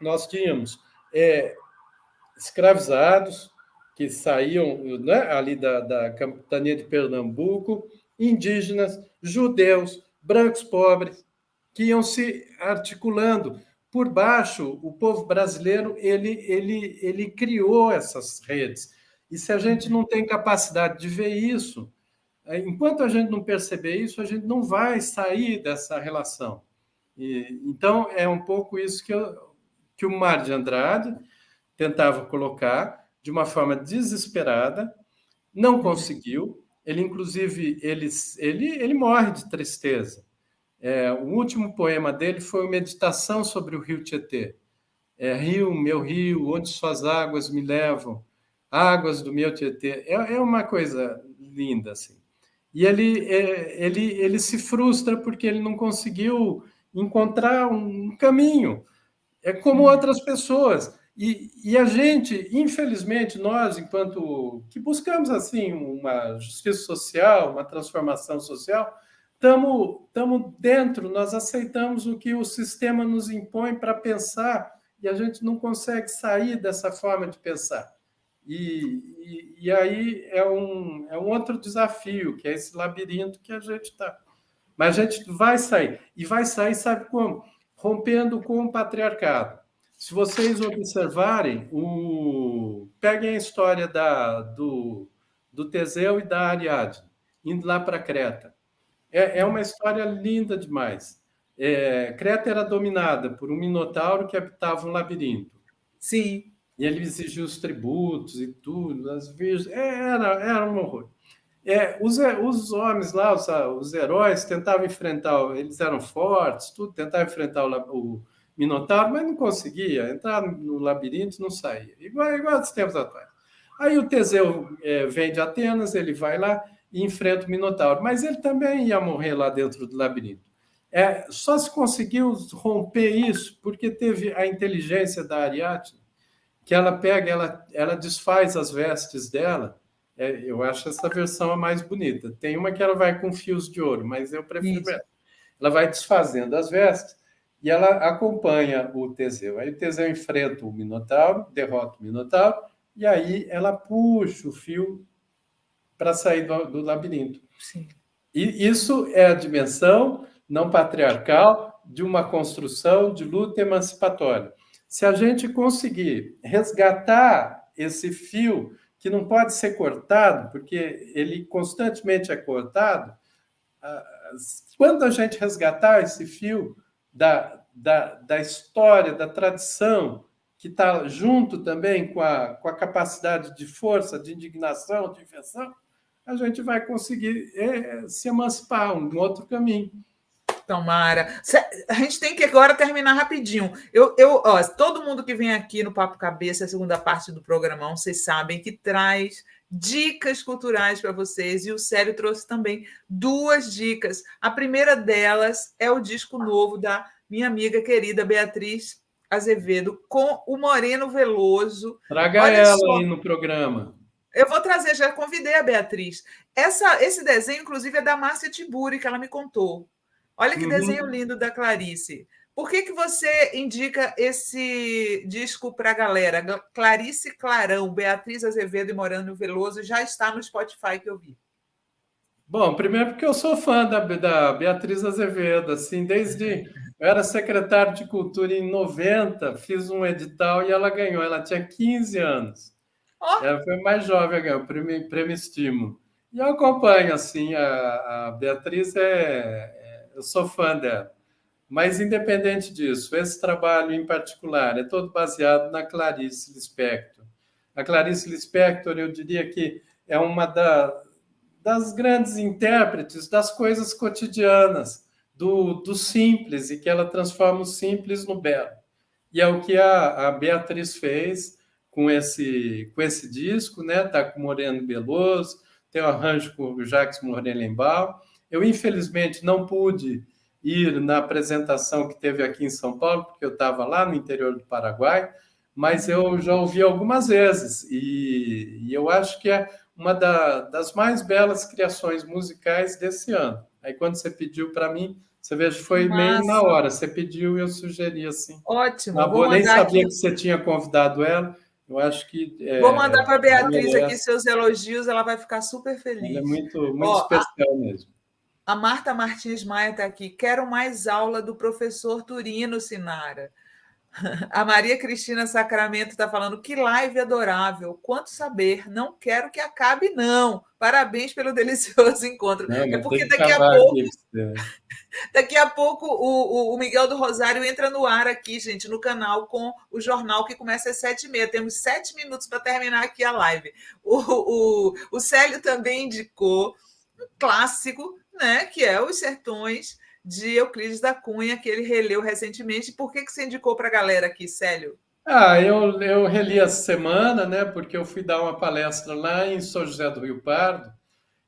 nós tínhamos escravizados que saíam, né, ali da capitania de Pernambuco, indígenas, judeus, brancos pobres, que iam se articulando. Por baixo, o povo brasileiro ele criou essas redes. E se a gente não tem capacidade de ver isso, enquanto a gente não perceber isso, a gente não vai sair dessa relação. Então, é um pouco isso que o Mário de Andrade tentava colocar de uma forma desesperada, não conseguiu. Ele, inclusive, ele morre de tristeza. O último poema dele foi uma meditação sobre o rio Tietê. Rio, meu rio, onde suas águas me levam, águas do meu Tietê. É uma coisa linda, assim. E ele se frustra porque ele não conseguiu encontrar um caminho. É como outras pessoas. E a gente, infelizmente, nós, enquanto que buscamos assim uma justiça social, uma transformação social, estamos dentro, nós aceitamos o que o sistema nos impõe para pensar e a gente não consegue sair dessa forma de pensar. E aí é um outro desafio, que é esse labirinto que a gente está. Mas a gente vai sair. E vai sair, sabe como? Rompendo com o patriarcado. Se vocês observarem, peguem a história do Teseu e da Ariadne, indo lá para Creta. É uma história linda demais. Creta era dominada por um minotauro que habitava um labirinto. Sim. E ele exigia os tributos e tudo, as virgens. Era um horror. Os homens lá, os heróis, tentavam enfrentar, eles eram fortes, tudo, tentavam enfrentar o Minotauro, mas não conseguia, entrar no labirinto não saía, igual dos tempos atuais. Aí o Teseu vem de Atenas, ele vai lá e enfrenta o Minotauro, mas ele também ia morrer lá dentro do labirinto. Só se conseguiu romper isso porque teve a inteligência da Ariadne, que ela pega, ela desfaz as vestes dela. Eu acho essa versão a mais bonita. Tem uma que ela vai com fios de ouro, mas eu prefiro essa. Ela vai desfazendo as vestes e ela acompanha o Teseu. Aí o Teseu enfrenta o Minotauro, derrota o Minotauro, e aí ela puxa o fio para sair do labirinto. Sim. E isso é a dimensão não patriarcal de uma construção de luta emancipatória. Se a gente conseguir resgatar esse fio, que não pode ser cortado, porque ele constantemente é cortado, quando a gente resgatar esse fio da história, da tradição, que está junto também com a capacidade de força, de indignação, de invenção, a gente vai conseguir se emancipar, um outro caminho. Tomara. A gente tem que agora terminar rapidinho. Todo mundo que vem aqui no Papo Cabeça, a segunda parte do programão, vocês sabem que traz dicas culturais para vocês, e o Célio trouxe também 2 dicas. A primeira delas é o disco novo da minha amiga querida Beatriz Azevedo, com o Moreno Veloso. Traga ela aí no programa. Eu vou trazer, já convidei a Beatriz. Esse desenho, inclusive, é da Márcia Tiburi, que ela me contou. Olha que desenho lindo da Clarice. Por que você indica esse disco para a galera? Clarice Clarão, Beatriz Azevedo e Moreno Veloso, já está no Spotify que eu vi. Bom, primeiro porque eu sou fã da Beatriz Azevedo, assim, desde... Eu era secretário de Cultura em 90, fiz um edital e ela ganhou, ela tinha 15 anos. Oh. Ela foi mais jovem, ganhou o prêmio Estímulo. E eu acompanho, assim, a Beatriz, eu sou fã dela. Mas, independente disso, esse trabalho em particular é todo baseado na Clarice Lispector. A Clarice Lispector, eu diria que é uma das grandes intérpretes das coisas cotidianas, do simples, e que ela transforma o simples no belo. E é o que a Beatriz fez com esse disco, né? Tá com Moreno Veloso, tem o arranjo com o Jacques Morelenbaum. Eu, infelizmente, não pude ir na apresentação que teve aqui em São Paulo, porque eu estava lá no interior do Paraguai, mas eu já ouvi algumas vezes, e eu acho que é uma das mais belas criações musicais desse ano. Aí, quando você pediu para mim, você vê, foi meio na hora, você pediu e eu sugeri assim. Ótimo. Eu nem sabia que você tinha convidado ela. Eu acho que... Vou mandar para a Beatriz aqui seus elogios, ela vai ficar super feliz. Ela é muito, muito especial mesmo. A Marta Martins Maia está aqui. Quero mais aula do professor Turino, Sinara. A Maria Cristina Sacramento está falando que live adorável. Quanto saber. Não quero que acabe, não. Parabéns pelo delicioso encontro. Não, é porque daqui a pouco o Miguel do Rosário entra no ar aqui, gente, no canal, com o jornal que começa às 7h30. Temos 7 minutos para terminar aqui a live. O Célio também indicou um clássico, né, que é Os Sertões, de Euclides da Cunha, que ele releu recentemente. Por que você indicou para a galera aqui, Célio? Eu reli essa semana, né, porque eu fui dar uma palestra lá em São José do Rio Pardo.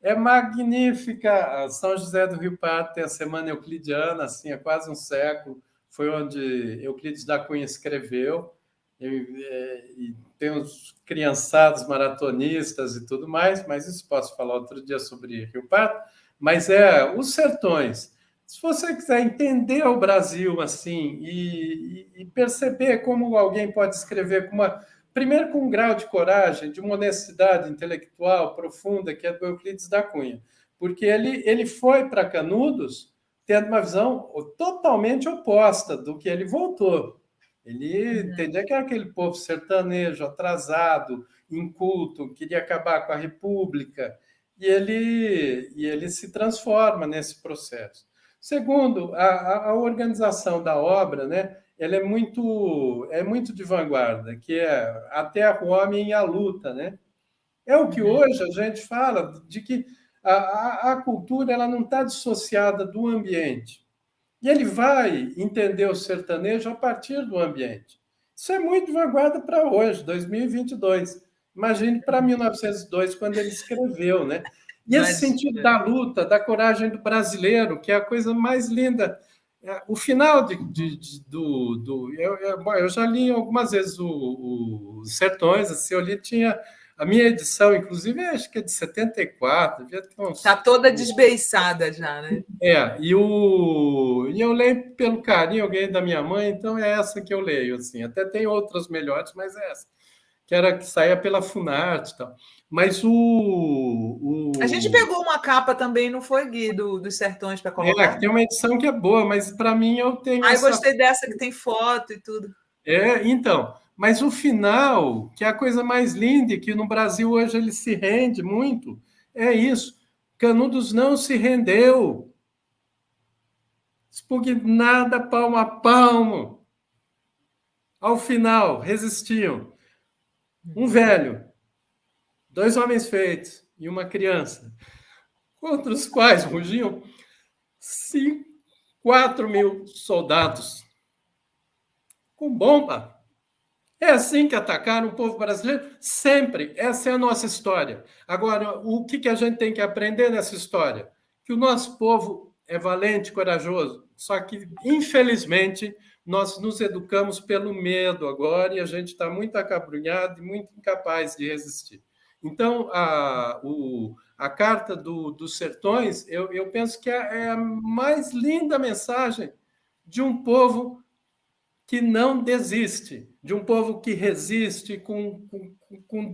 É magnífica. São José do Rio Pardo tem a Semana Euclidiana, assim, há quase um século. Foi onde Euclides da Cunha escreveu. E tem uns criançados maratonistas e tudo mais, mas isso posso falar outro dia sobre Rio Pardo. Mas Os Sertões. Se você quiser entender o Brasil assim e perceber como alguém pode escrever primeiro com um grau de coragem, de uma honestidade intelectual profunda, que é do Euclides da Cunha, porque ele foi para Canudos tendo uma visão totalmente oposta do que ele voltou. Ele entendia que era aquele povo sertanejo, atrasado, inculto, queria acabar com a República, e ele se transforma nesse processo. Segundo, a organização da obra, né, ela é muito de vanguarda, que é a terra, o homem e a luta, né? É o que hoje a gente fala de que a cultura ela não está dissociada do ambiente. E ele vai entender o sertanejo a partir do ambiente. Isso é muito vanguarda para hoje, 2022. Imagine para 1902, quando ele escreveu, né? E esse sentido da luta, da coragem do brasileiro, que é a coisa mais linda. O final eu já li algumas vezes os Sertões, assim, eu li, tinha a minha edição, inclusive, acho que é de 74. Está toda desbeiçada já, né? E eu leio pelo carinho, eu ganhei da minha mãe, então é essa que eu leio, assim. Até tem outras melhores, mas é essa. que saía pela Funarte e tal. Mas A gente pegou uma capa também, não foi, Gui, dos Sertões para colocar? Tem uma edição que é boa, mas para mim eu tenho eu gostei dessa que tem foto e tudo. Então, mas o final, que é a coisa mais linda, e que no Brasil hoje ele se rende muito, é isso. Canudos não se rendeu. Expugnada palmo a palmo. Ao final, resistiam. Um velho, 2 homens feitos e uma criança, contra os quais rugiam 4.000 soldados com bomba. É assim que atacaram o povo brasileiro? Sempre. Essa é a nossa história. Agora, o que a gente tem que aprender nessa história? Que o nosso povo é valente, corajoso, só que, infelizmente, nós nos educamos pelo medo agora e a gente está muito acabrunhado e muito incapaz de resistir. Então, a Carta dos Sertões, eu penso que é a mais linda mensagem de um povo que não desiste, de um povo que resiste com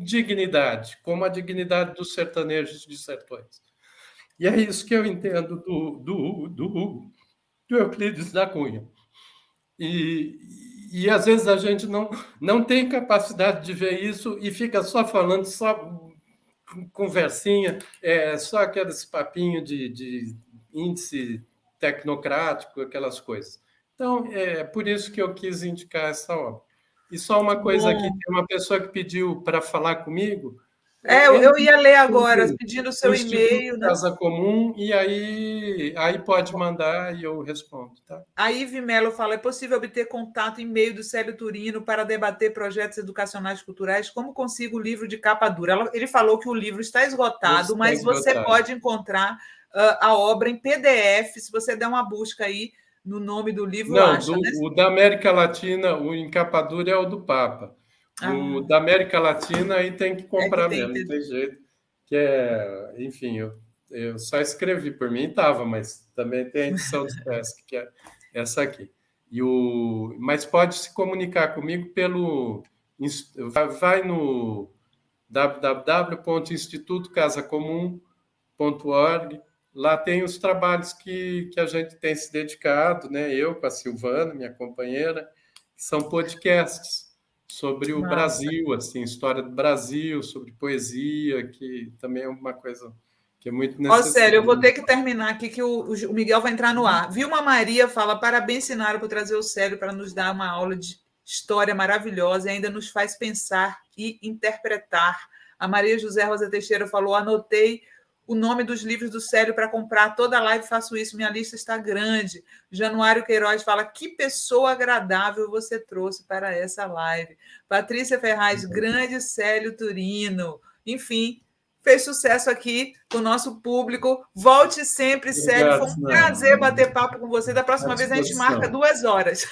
dignidade, como a dignidade dos sertanejos de sertões. E é isso que eu entendo do Euclides da Cunha. E às vezes a gente não tem capacidade de ver isso e fica só falando, só conversinha, só aqueles papinhos de índice tecnocrático, aquelas coisas. Então, é por isso que eu quis indicar essa obra. E só uma coisa aqui, tem uma pessoa que pediu para falar comigo. Eu ia ler agora, pedindo o seu e-mail. Né? Casa Comum, e aí pode mandar e eu respondo. Tá? A Ive Mello fala, é possível obter contato e e-mail do Célio Turino para debater projetos educacionais culturais? Como consigo o livro de capa dura? Ele falou que o livro está esgotado, mas você pode encontrar a obra em PDF, se você der uma busca aí no nome do livro. Não, acha, né? O da América Latina, o em capa dura é o do Papa. O da América Latina aí tem que comprar mesmo, não tem jeito. Que enfim, eu só escrevi, por mim estava, mas também tem a edição do Sesc, que é essa aqui. Mas pode se comunicar comigo pelo... Vai no www.institutocasacomum.org. Lá tem os trabalhos que a gente tem se dedicado, né? Eu com a Silvana, minha companheira, que são podcasts sobre o Brasil, assim, história do Brasil, sobre poesia, que também é uma coisa que é muito necessária. Célio, eu vou ter que terminar aqui, que o Miguel vai entrar no ar. Vilma Maria fala, parabéns, Sinara, por trazer o Célio para nos dar uma aula de história maravilhosa e ainda nos faz pensar e interpretar. A Maria José Rosa Teixeira falou, anotei o nome dos livros do Célio para comprar. Toda live faço isso, minha lista está grande. Januário Queiroz fala, que pessoa agradável você trouxe para essa live. Patrícia Ferraz, grande Célio Turino. Enfim, fez sucesso aqui com o nosso público. Volte sempre, Célio. Foi um prazer bater papo com você. Da próxima vez a gente marca 2 horas.